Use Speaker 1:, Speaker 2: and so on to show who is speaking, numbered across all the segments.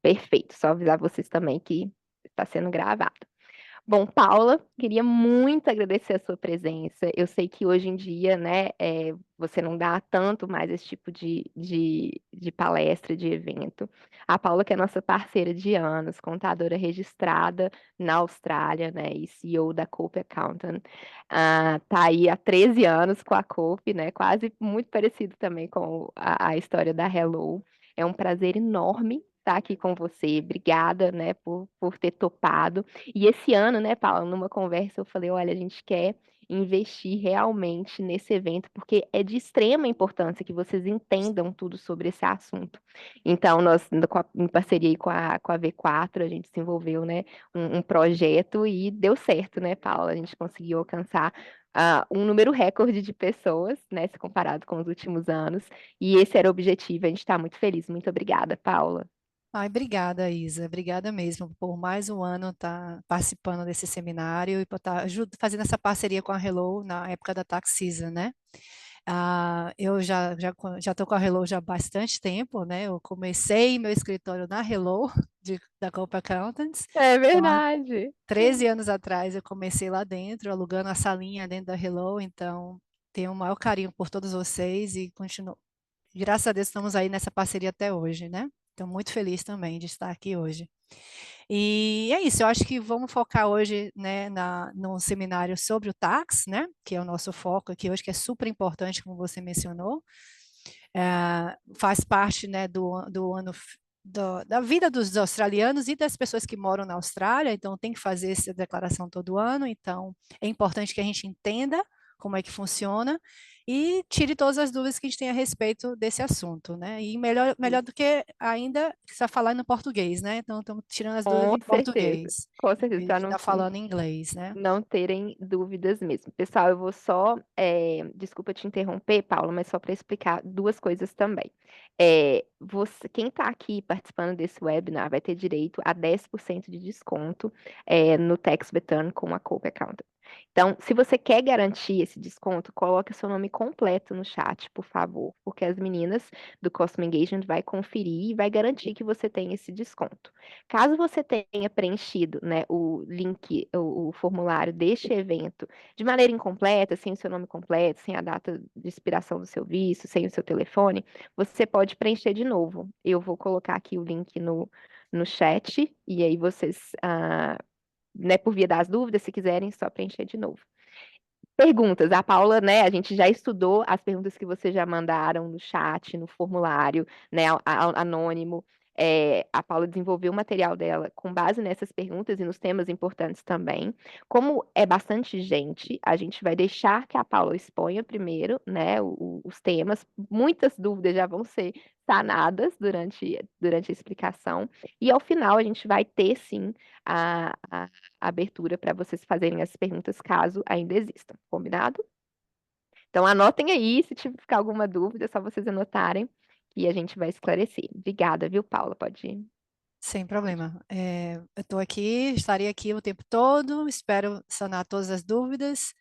Speaker 1: Perfeito, só avisar vocês também que está sendo gravado. Bom, Paula, queria muito agradecer a sua presença. Eu sei que hoje em dia, né, você não dá tanto mais esse tipo de palestra, de evento. A Paula, que é nossa parceira de anos, contadora registrada na Austrália, né, e CEO da Cope Accountant, tá aí há 13 anos com a Cope, né, quase muito parecido também com a história da Hello. É um prazer enorme estar aqui com você. Obrigada, né, por ter topado. E esse ano, né, Paula, numa conversa eu falei, olha, a gente quer investir realmente nesse evento, porque é de extrema importância que vocês entendam tudo sobre esse assunto. Então, nós, em parceria aí com a V4, a gente desenvolveu, né, um projeto e deu certo, né, Paula? A gente conseguiu alcançar um número recorde de pessoas, né, se comparado com os últimos anos, e esse era o objetivo, a gente está muito feliz. Muito obrigada, Paula.
Speaker 2: Ai, obrigada, Isa. Obrigada mesmo por mais um ano estar participando desse seminário e por estar fazendo essa parceria com a Hello na época da Tax Season, né? Eu já estou com a Hello já há bastante tempo, né? Eu comecei meu escritório na Hello, da Copa Accountants.
Speaker 1: É
Speaker 2: Então, há
Speaker 1: verdade.
Speaker 2: 13 anos atrás eu comecei lá dentro, alugando a salinha dentro da Hello, então tenho o maior carinho por todos vocês e continuo. Graças a Deus estamos aí nessa parceria até hoje, né? Estou muito feliz também de estar aqui hoje. E é isso, eu acho que vamos focar hoje, né, no seminário sobre o tax, né, que é o nosso foco aqui hoje, que é super importante, como você mencionou. Faz parte, né, do ano da vida dos australianos e das pessoas que moram na Austrália, então tem que fazer essa declaração todo ano, então é importante que a gente entenda como é que funciona e tire todas as dúvidas que a gente tem a respeito desse assunto, né? E melhor do que ainda está falando em português, né? Então estamos tirando as dúvidas
Speaker 1: Com
Speaker 2: em
Speaker 1: certeza.
Speaker 2: português,
Speaker 1: Com
Speaker 2: em
Speaker 1: certeza,
Speaker 2: vez de
Speaker 1: para
Speaker 2: estar falando em inglês, né?
Speaker 1: não terem dúvidas mesmo. Pessoal, eu vou só, desculpa te interromper, Paula, mas só para explicar duas coisas também. Quem está aqui participando desse webinar vai ter direito a 10% de desconto no Tax Return com a Cope Account. Então, se você quer garantir esse desconto, coloque seu nome completo no chat, por favor, porque as meninas do Customer Engagement vai conferir e vai garantir que você tem esse desconto. Caso você tenha preenchido, né, o link, o formulário deste evento de maneira incompleta, sem o seu nome completo, sem a data de expiração do seu visto, sem o seu telefone, você pode preencher de novo. Eu vou colocar aqui o link no chat e aí vocês, né, por via das dúvidas, se quiserem, só preencher de novo. Perguntas. A Paula, né, a gente já estudou as perguntas que vocês já mandaram no chat, no formulário, né, anônimo. A Paula desenvolveu o material dela com base nessas perguntas e nos temas importantes também. Como é bastante gente, a gente vai deixar que a Paula exponha primeiro, né, os temas. Muitas dúvidas já vão ser sanadas durante a explicação. E ao final a gente vai ter, sim, a abertura para vocês fazerem as perguntas caso ainda existam, combinado? Então anotem aí, se tiver ficar alguma dúvida, é só vocês anotarem e a gente vai esclarecer. Obrigada, viu, Paula? Pode ir.
Speaker 2: Sem problema. Eu estou aqui, estarei aqui o tempo todo, espero sanar todas as dúvidas.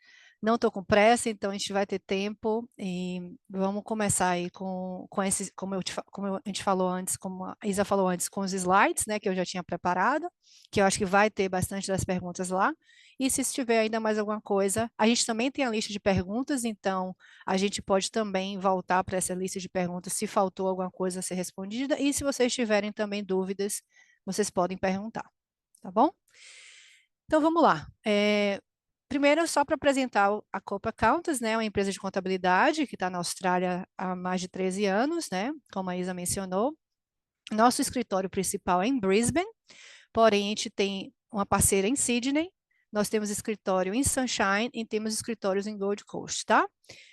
Speaker 2: Não estou com pressa, então a gente vai ter tempo e vamos começar aí com esses, como a gente falou antes, como a Isa falou antes, com os slides, né, que eu já tinha preparado, que eu acho que vai ter bastante das perguntas lá. E se tiver ainda mais alguma coisa, a gente também tem a lista de perguntas, então a gente pode também voltar para essa lista de perguntas se faltou alguma coisa a ser respondida e se vocês tiverem também dúvidas vocês podem perguntar, tá bom? Então vamos lá. Primeiro, só para apresentar a Copa Accountants, né, uma empresa de contabilidade que está na Austrália há mais de 13 anos, né, como a Isa mencionou. Nosso escritório principal é em Brisbane, porém a gente tem uma parceira em Sydney, nós temos escritório em Sunshine e temos escritórios em Gold Coast, tá?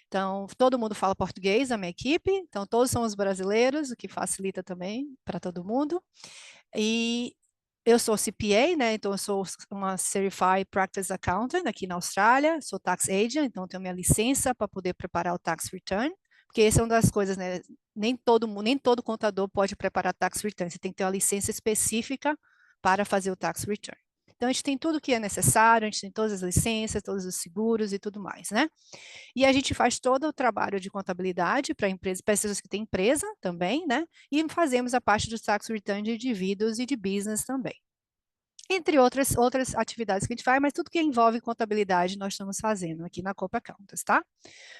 Speaker 2: Então, todo mundo fala português, a minha equipe, então todos somos brasileiros, o que facilita também para todo mundo. E eu sou CPA, né? Então eu sou uma Certified Practice Accountant aqui na Austrália, sou tax agent, então tenho minha licença para poder preparar o tax return, porque essa é uma das coisas, né? Nem todo contador pode preparar tax return, você tem que ter uma licença específica para fazer o tax return. Então, a gente tem tudo que é necessário, a gente tem todas as licenças, todos os seguros e tudo mais, né? E a gente faz todo o trabalho de contabilidade para empresas, para pessoas que têm empresa também, né? E fazemos a parte do tax return de indivíduos e de business também. Entre outras atividades que a gente faz, mas tudo que envolve contabilidade nós estamos fazendo aqui na Copa Accountants, tá?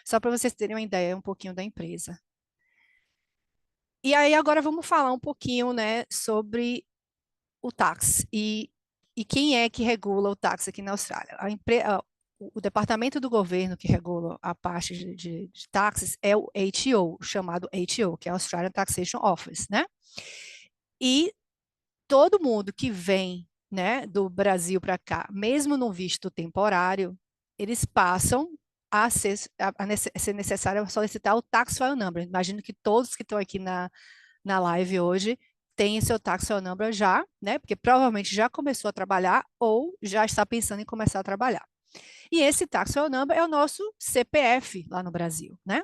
Speaker 2: Só para vocês terem uma ideia um pouquinho da empresa. E aí agora vamos falar um pouquinho, né, sobre o tax e quem é que regula o tax aqui na Austrália. O departamento do governo que regula a parte de taxas é o ATO, chamado ATO, que é o Australian Taxation Office, né? E todo mundo que vem, né, do Brasil para cá, mesmo no visto temporário, eles passam a ser necessário solicitar o Tax File Number. Imagino que todos que estão aqui na live hoje têm seu Tax File Number já, né, porque provavelmente já começou a trabalhar ou já está pensando em começar a trabalhar. E esse Tax File Number é o nosso CPF lá no Brasil, né?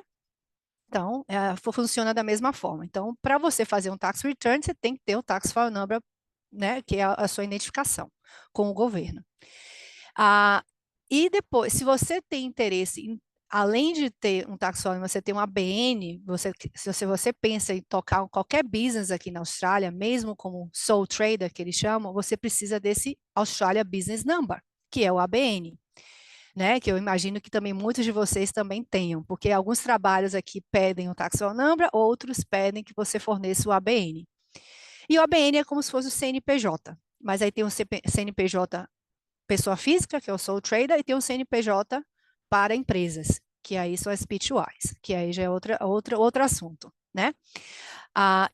Speaker 2: Então, funciona da mesma forma. Então, para você fazer um tax return, você tem que ter o Tax File Number, né, que é a sua identificação com o governo. E depois, se você tem interesse em, além de ter um tax file, você tem um ABN, se você pensa em tocar qualquer business aqui na Austrália, mesmo como sole trader, que eles chamam, você precisa desse Australia Business Number, que é o ABN. Né, que eu imagino que também muitos de vocês também tenham, porque alguns trabalhos aqui pedem o Tax File Number, outros pedem que você forneça o ABN. E o ABN é como se fosse o CNPJ, mas aí tem o CNPJ pessoa física, que é o sole trader, e tem o CNPJ para empresas, que aí são as PTYs, que aí já é outro assunto, né?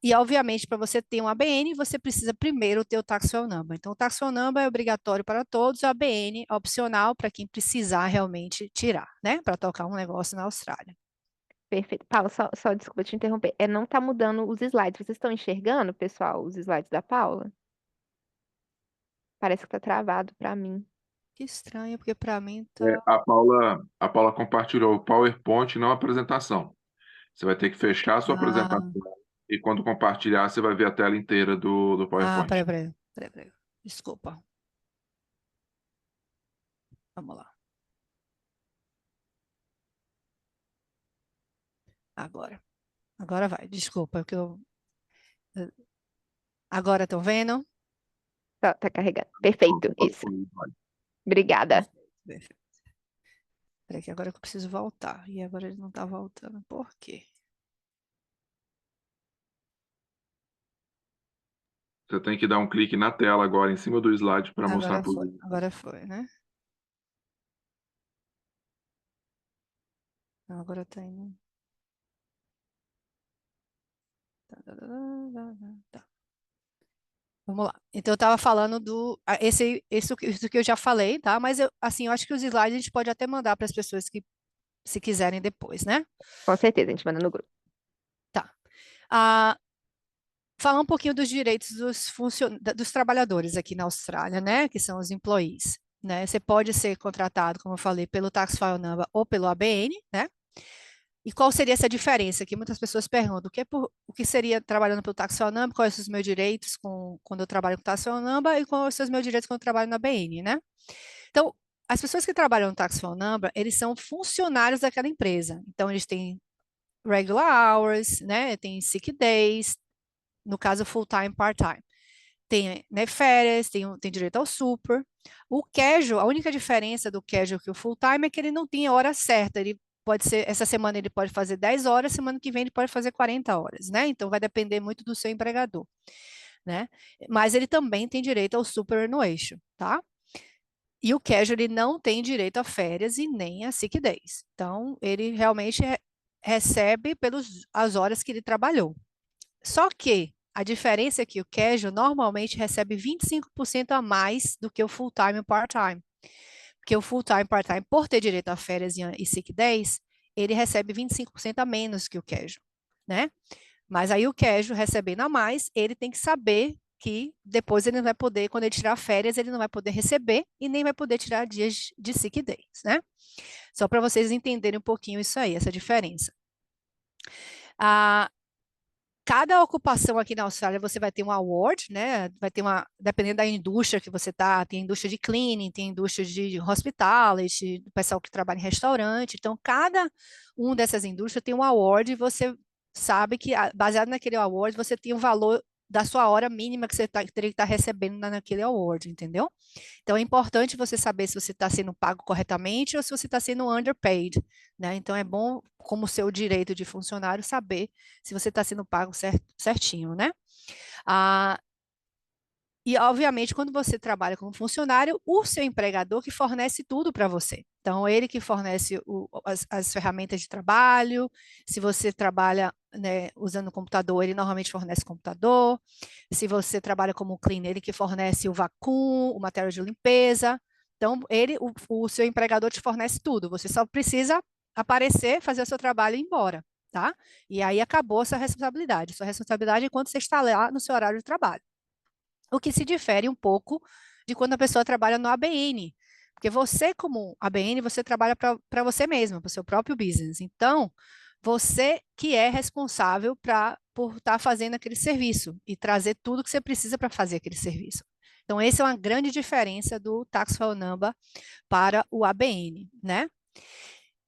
Speaker 2: E, obviamente, para você ter um ABN, você precisa primeiro ter o Tax File Number. Então, o Tax File Number é obrigatório para todos, o ABN é opcional para quem precisar realmente tirar, né? Para tocar um negócio na Austrália.
Speaker 1: Perfeito. Paula, só desculpa te interromper. Não tá mudando os slides. Vocês estão enxergando, pessoal, os slides da Paula? Parece que tá travado para mim.
Speaker 2: Que estranho, porque para mim tá...
Speaker 3: A Paula compartilhou o PowerPoint, não a apresentação. Você vai ter que fechar a sua apresentação e quando compartilhar, você vai ver a tela inteira do PowerPoint.
Speaker 2: Peraí. Desculpa. Vamos lá. Agora vai. Desculpa, porque agora estão vendo?
Speaker 1: Tá carregando. Perfeito, isso. Obrigada.
Speaker 2: Perfeito. Peraí, que agora que eu preciso voltar. E agora ele não está voltando. Por quê?
Speaker 3: Você tem que dar um clique na tela agora, em cima do slide, para mostrar para o...
Speaker 2: Agora foi, né? Não, agora está indo. Tá. Vamos lá. Então, eu estava falando isso que eu já falei, tá? Mas, assim, eu acho que os slides a gente pode até mandar para as pessoas que, se quiserem depois, né?
Speaker 1: Com certeza, a gente manda no grupo.
Speaker 2: Tá. Falar um pouquinho dos direitos dos trabalhadores aqui na Austrália, né? Que são os employees, né? Você pode ser contratado, como eu falei, pelo Tax File Number ou pelo ABN, né? E qual seria essa diferença? Que muitas pessoas perguntam, o que seria trabalhando pelo Tax File Number, quais são os meus direitos quando eu trabalho com o Tax File Number e quais são os meus direitos quando eu trabalho na ABN, né? Então, as pessoas que trabalham no Tax File Number, eles são funcionários daquela empresa. Então, eles têm regular hours, né? Tem sick days, no caso, full-time, part-time. Tem, né, férias, tem direito ao super. O casual, a única diferença do casual que o full-time é que ele não tem a hora certa. Ele pode ser, essa semana ele pode fazer 10 horas, semana que vem ele pode fazer 40 horas, né? Então vai depender muito do seu empregador, né? Mas ele também tem direito ao superannuation, tá? E o casual ele não tem direito a férias e nem a sick days. Então ele realmente recebe pelas as horas que ele trabalhou. Só que a diferença é que o casual normalmente recebe 25% a mais do que o full-time e o part-time. Porque o full-time e part-time, por ter direito a férias e sick days, ele recebe 25% a menos que o casual, né? Mas aí o casual recebendo a mais, ele tem que saber que depois ele não vai poder, quando ele tirar férias, ele não vai poder receber e nem vai poder tirar dias de sick days, né? Só para vocês entenderem um pouquinho isso aí, essa diferença. Cada ocupação aqui na Austrália você vai ter um award, né? Vai ter dependendo da indústria que você tá, tem indústria de cleaning, tem indústria de hospitality, do pessoal que trabalha em restaurante. Então, cada um dessas indústrias tem um award e você sabe que, baseado naquele award, você tem o valor da sua hora mínima que você teria que estar recebendo naquele award, entendeu? Então, é importante você saber se você está sendo pago corretamente ou se você está sendo underpaid, né? Então, é bom, como seu direito de funcionário, saber se você está sendo pago certinho, né? Ah, e, obviamente, quando você trabalha como funcionário, o seu empregador que fornece tudo para você. Então, ele que fornece as ferramentas de trabalho. Se você trabalha, né, usando o computador, ele normalmente fornece computador. Se você trabalha como cleaner, ele que fornece o vácuo, o material de limpeza. Então, o seu empregador te fornece tudo. Você só precisa aparecer, fazer o seu trabalho e ir embora, tá? E aí acabou a sua responsabilidade. Sua responsabilidade é quando você está lá no seu horário de trabalho. O que se difere um pouco de quando a pessoa trabalha no ABN. Porque você, como ABN, você trabalha para você mesmo, para o seu próprio business. Então, você que é responsável por estar fazendo aquele serviço e trazer tudo que você precisa para fazer aquele serviço. Então, essa é uma grande diferença do Tax File Number para o ABN, né?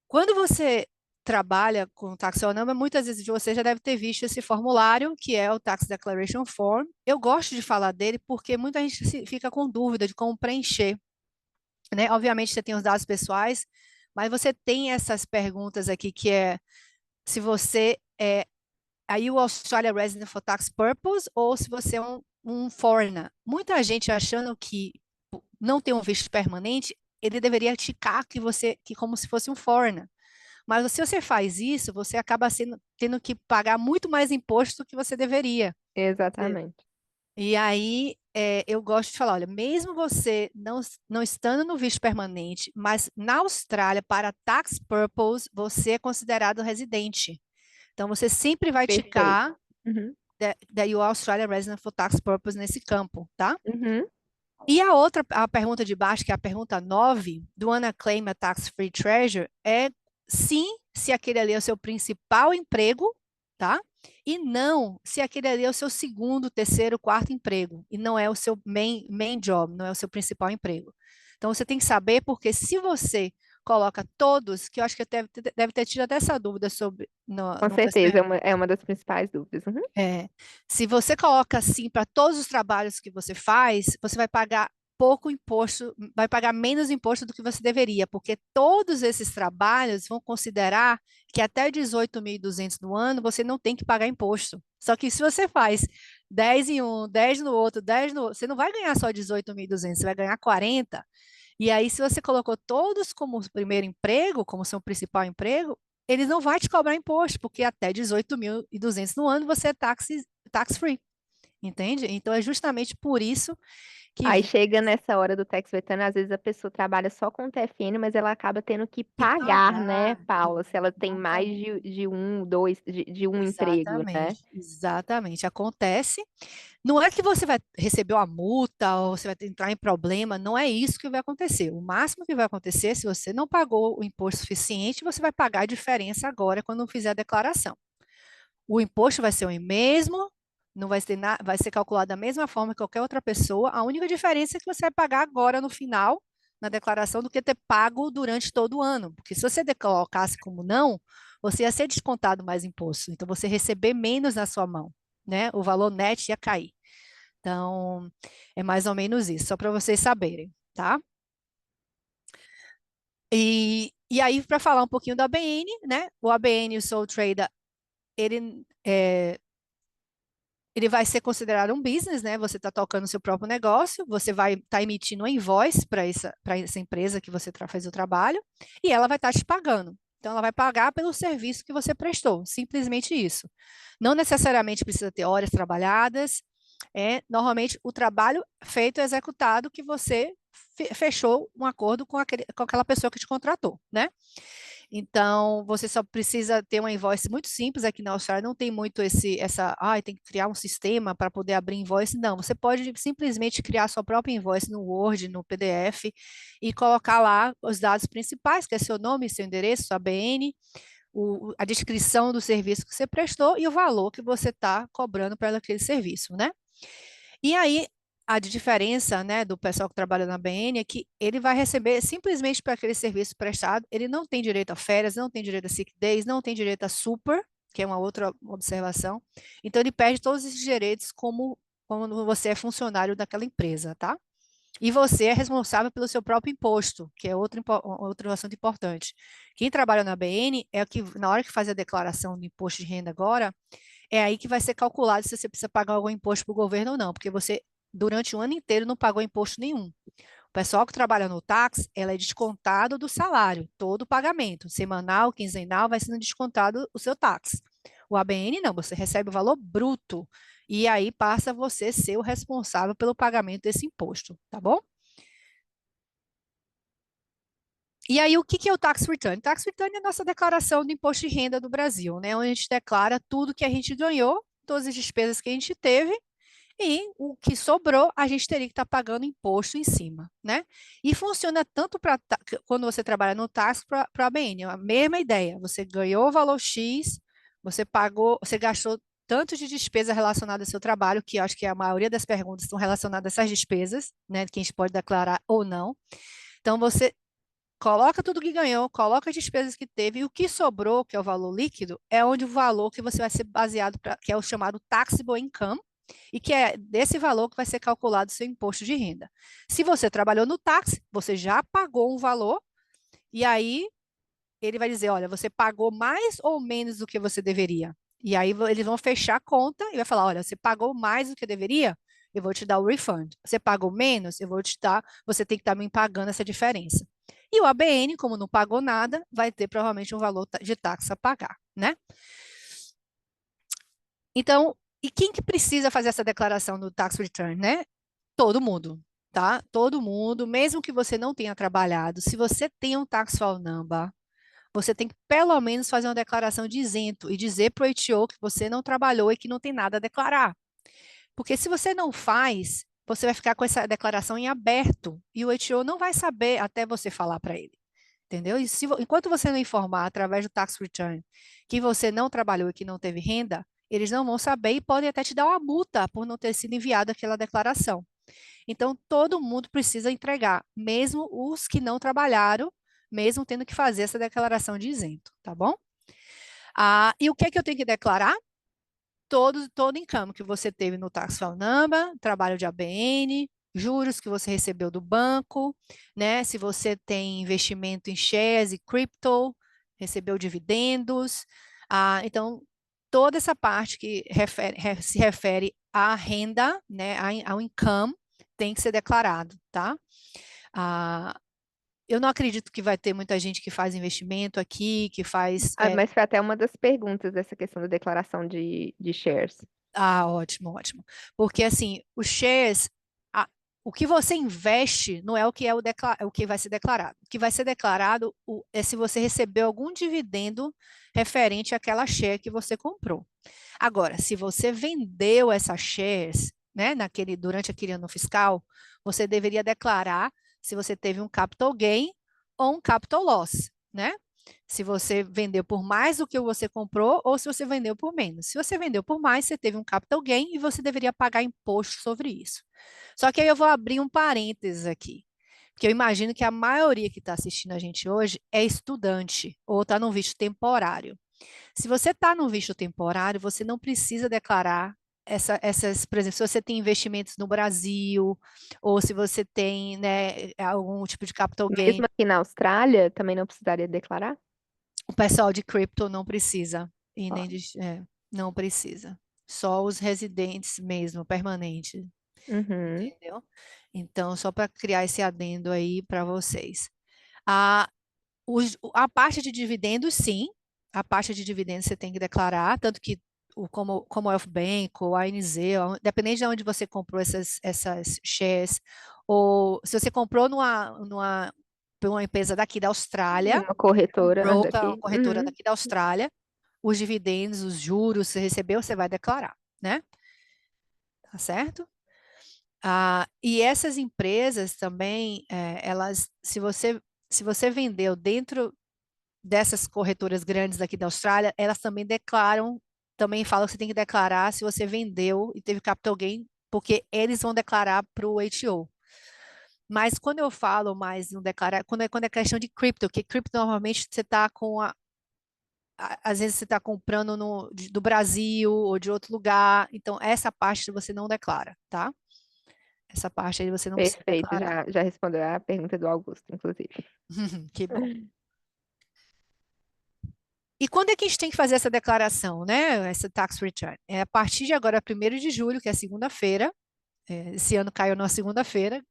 Speaker 2: Quando você trabalha com o Tax File Number, muitas vezes você já deve ter visto esse formulário, que é o Tax Declaration Form. Eu gosto de falar dele porque muita gente fica com dúvida de como preencher, né? Obviamente você tem os dados pessoais, mas você tem essas perguntas aqui que é se você é Are you Australia resident for tax purpose ou se você é um foreigner. Muita gente achando que não tem um visto permanente, ele deveria ticar que como se fosse um foreigner. Mas se você faz isso, você acaba tendo que pagar muito mais imposto do que você deveria.
Speaker 1: Exatamente.
Speaker 2: E aí, eu gosto de falar, olha, mesmo você não estando no visto permanente, mas na Austrália, para tax purpose, você é considerado residente. Então, você sempre vai
Speaker 1: Perfeito.
Speaker 2: ticar
Speaker 1: Uhum.
Speaker 2: that you are Australia resident for tax purpose nesse campo, tá?
Speaker 1: Uhum.
Speaker 2: E a pergunta de baixo, que é a pergunta 9, do Wanna Claim a Tax-Free Treasure, é sim, se aquele ali é o seu principal emprego, tá? E não, se aquele ali é o seu segundo, terceiro, quarto emprego, e não é o seu main job, não é o seu principal emprego. Então, você tem que saber, porque se você coloca todos, que eu acho que deve ter tido até essa dúvida sobre,
Speaker 1: Com
Speaker 2: numa das
Speaker 1: certeza, é uma das principais dúvidas. Uhum.
Speaker 2: se você coloca assim para todos os trabalhos que você faz, você vai pagar pouco imposto, vai pagar menos imposto do que você deveria, porque todos esses trabalhos vão considerar que até 18.200 no ano você não tem que pagar imposto. Só que se você faz 10 em um, 10 no outro, 10 no outro, você não vai ganhar só 18.200, você vai ganhar 40. E aí, se você colocou todos como primeiro emprego, como seu principal emprego, eles não vão te cobrar imposto, porque até 18.200 no ano você é tax free, entende? Então, é justamente por isso que
Speaker 1: Aí chega nessa hora do tax return, às vezes a pessoa trabalha só com o TFN, mas ela acaba tendo que
Speaker 2: que
Speaker 1: pagar, né,
Speaker 2: pagar.
Speaker 1: Paula, se ela tem mais
Speaker 2: Exatamente.
Speaker 1: de um, dois, de um emprego, né?
Speaker 2: Exatamente. Acontece. Não é que você vai receber uma multa ou você vai entrar em problema, não é isso que vai acontecer. O máximo que vai acontecer, se você não pagou o imposto suficiente, você vai pagar a diferença agora quando fizer a declaração. O imposto vai ser o mesmo, não vai ser, vai ser calculado da mesma forma que qualquer outra pessoa. A única diferença é que você vai pagar agora no final, na declaração, do que ter pago durante todo o ano. Porque se você colocasse como não, você ia ser descontado mais imposto. Então, você receber menos na sua mão, né? O valor net ia cair. Então, é mais ou menos isso, só para vocês saberem, tá? E aí, para falar um pouquinho do ABN, né? O ABN, o Sole Trader, ele ele vai ser considerado um business, né? Você está tocando seu próprio negócio, você vai estar emitindo um invoice para essa empresa que você fez o trabalho, e ela vai estar te pagando. Então, ela vai pagar pelo serviço que você prestou, simplesmente isso. Não necessariamente precisa ter horas trabalhadas, normalmente o trabalho feito, executado, que você fechou um acordo com aquela pessoa que te contratou, né? Então, você só precisa ter uma invoice muito simples. Aqui na Austrália não tem muito tem que criar um sistema para poder abrir invoice. Não, você pode simplesmente criar sua própria invoice no Word, no PDF e colocar lá os dados principais, que é seu nome, seu endereço, sua ABN, a descrição do serviço que você prestou e o valor que você está cobrando para aquele serviço, né? E aí, a diferença, né, do pessoal que trabalha na BN é que ele vai receber simplesmente para aquele serviço prestado, ele não tem direito a férias, não tem direito a sick days, não tem direito a super, que é uma outra observação. Então, ele perde todos esses direitos como quando você é funcionário daquela empresa, tá? E você é responsável pelo seu próprio imposto, que é outro assunto importante. Quem trabalha na BN é o que, na hora que faz a declaração do imposto de renda agora, é aí que vai ser calculado se você precisa pagar algum imposto para o governo ou não, porque você, durante o ano inteiro, não pagou imposto nenhum. O pessoal que trabalha no táxi, ela é descontado do salário, todo o pagamento, semanal, quinzenal, vai sendo descontado o seu táxi. O ABN não, você recebe o valor bruto, e aí passa você ser o responsável pelo pagamento desse imposto, tá bom? E aí, o que é o Tax Return? Tax Return é a nossa declaração do imposto de renda do Brasil, né? Onde a gente declara tudo que a gente ganhou, todas as despesas que a gente teve, e o que sobrou, a gente teria que estar pagando imposto em cima, né? E funciona tanto para quando você trabalha no tax para a ABN, é a mesma ideia. Você ganhou o valor X, você pagou, você gastou tanto de despesa relacionada ao seu trabalho, que eu acho que a maioria das perguntas estão relacionadas a essas despesas, né? Que a gente pode declarar ou não. Então, você coloca tudo que ganhou, coloca as despesas que teve, e o que sobrou, que é o valor líquido, é onde o valor que você vai ser baseado, que é o chamado taxable income, e que é desse valor que vai ser calculado o seu imposto de renda. Se você trabalhou no táxi, você já pagou um valor, e aí ele vai dizer, olha, você pagou mais ou menos do que você deveria. E aí eles vão fechar a conta e vai falar, olha, você pagou mais do que deveria? Eu vou te dar o refund. Você pagou menos? Eu vou te dar, você tem que estar me pagando essa diferença. E o ABN, como não pagou nada, vai ter provavelmente um valor de taxa a pagar, né? Então, e quem que precisa fazer essa declaração do tax return, né? Todo mundo, tá? Todo mundo, mesmo que você não tenha trabalhado, se você tem um tax file number, você tem que pelo menos fazer uma declaração de isento e dizer para o HO que você não trabalhou e que não tem nada a declarar. Porque se você não faz, você vai ficar com essa declaração em aberto e o HO não vai saber até você falar para ele. Entendeu? E enquanto você não informar através do tax return que você não trabalhou e que não teve renda, eles não vão saber e podem até te dar uma multa por não ter sido enviada aquela declaração. Então, todo mundo precisa entregar, mesmo os que não trabalharam, mesmo tendo que fazer essa declaração de isento, tá bom? E o que é que eu tenho que declarar? Todo income que você teve no Tax File Number, trabalho de ABN, juros que você recebeu do banco, né? Se você tem investimento em shares e crypto, recebeu dividendos. Então, toda essa parte que se refere à renda, né, ao income, tem que ser declarado, tá? Eu não acredito que vai ter muita gente que faz investimento aqui, que faz.
Speaker 1: Mas foi até uma das perguntas dessa questão da declaração de shares.
Speaker 2: Ótimo, ótimo. Porque assim, os shares, o que você investe não é o que é o que vai ser declarado. O que vai ser declarado é se você recebeu algum dividendo referente àquela share que você comprou. Agora, se você vendeu essas shares, né, durante aquele ano fiscal, você deveria declarar se você teve um capital gain ou um capital loss, né? Se você vendeu por mais do que você comprou ou se você vendeu por menos. Se você vendeu por mais, você teve um capital gain e você deveria pagar imposto sobre isso. Só que aí eu vou abrir um parênteses aqui, porque eu imagino que a maioria que está assistindo a gente hoje é estudante ou está num visto temporário. Se você está no visto temporário, você não precisa declarar por exemplo, se você tem investimentos no Brasil, ou se você tem, né, algum tipo de capital gain.
Speaker 1: Mesmo aqui na Austrália, também não precisaria declarar?
Speaker 2: O pessoal de cripto não precisa, e
Speaker 1: Ó.
Speaker 2: nem não precisa. Só os residentes mesmo, permanentes,
Speaker 1: Uhum.
Speaker 2: entendeu? Então, só para criar esse adendo aí para vocês. A, a parte de dividendos, sim, a parte de dividendos você tem que declarar, tanto que como o Commonwealth Bank, ou a ANZ, dependendo de onde você comprou essas shares, ou se você comprou por uma empresa daqui da Austrália,
Speaker 1: Uma corretora
Speaker 2: broker, uma
Speaker 1: daqui.
Speaker 2: corretora
Speaker 1: Uhum.
Speaker 2: daqui da Austrália, os dividendos, os juros que você recebeu, você vai declarar, né? Tá certo? E essas empresas também, elas, se você vendeu dentro dessas corretoras grandes daqui da Austrália, elas também declaram, também falam que você tem que declarar se você vendeu e teve capital gain, porque eles vão declarar para o HO. Mas quando eu falo mais não declarar, quando é questão de cripto, que cripto normalmente você está com às vezes você está comprando do Brasil ou de outro lugar, então essa parte você não declara, tá? Essa parte aí você não precisa
Speaker 1: Perfeito,
Speaker 2: declarar.
Speaker 1: já respondeu a pergunta do Augusto, inclusive.
Speaker 2: Que bom. E quando é que a gente tem que fazer essa declaração, né? Essa tax return? É a partir de agora, 1º de julho, que é segunda-feira. Esse ano caiu na segunda-feira,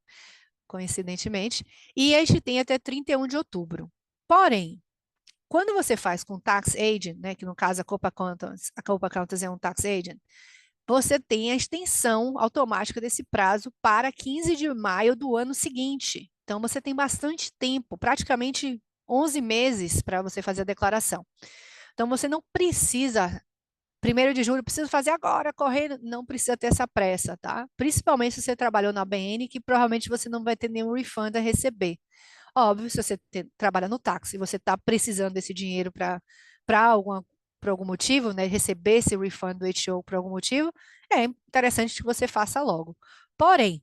Speaker 2: coincidentemente. E a gente tem até 31 de outubro. Porém, quando você faz com tax agent, né, que no caso a Copa Accountants é um tax agent, você tem a extensão automática desse prazo para 15 de maio do ano seguinte. Então, você tem bastante tempo, praticamente 11 meses para você fazer a declaração. Então, você não precisa, 1º de julho, precisa fazer agora, correndo, não precisa ter essa pressa, tá? Principalmente se você trabalhou na BN, que provavelmente você não vai ter nenhum refund a receber. Óbvio, se você trabalha no táxi, você está precisando desse dinheiro para por algum motivo, né, receber esse refund do HO por algum motivo, é interessante que você faça logo. Porém,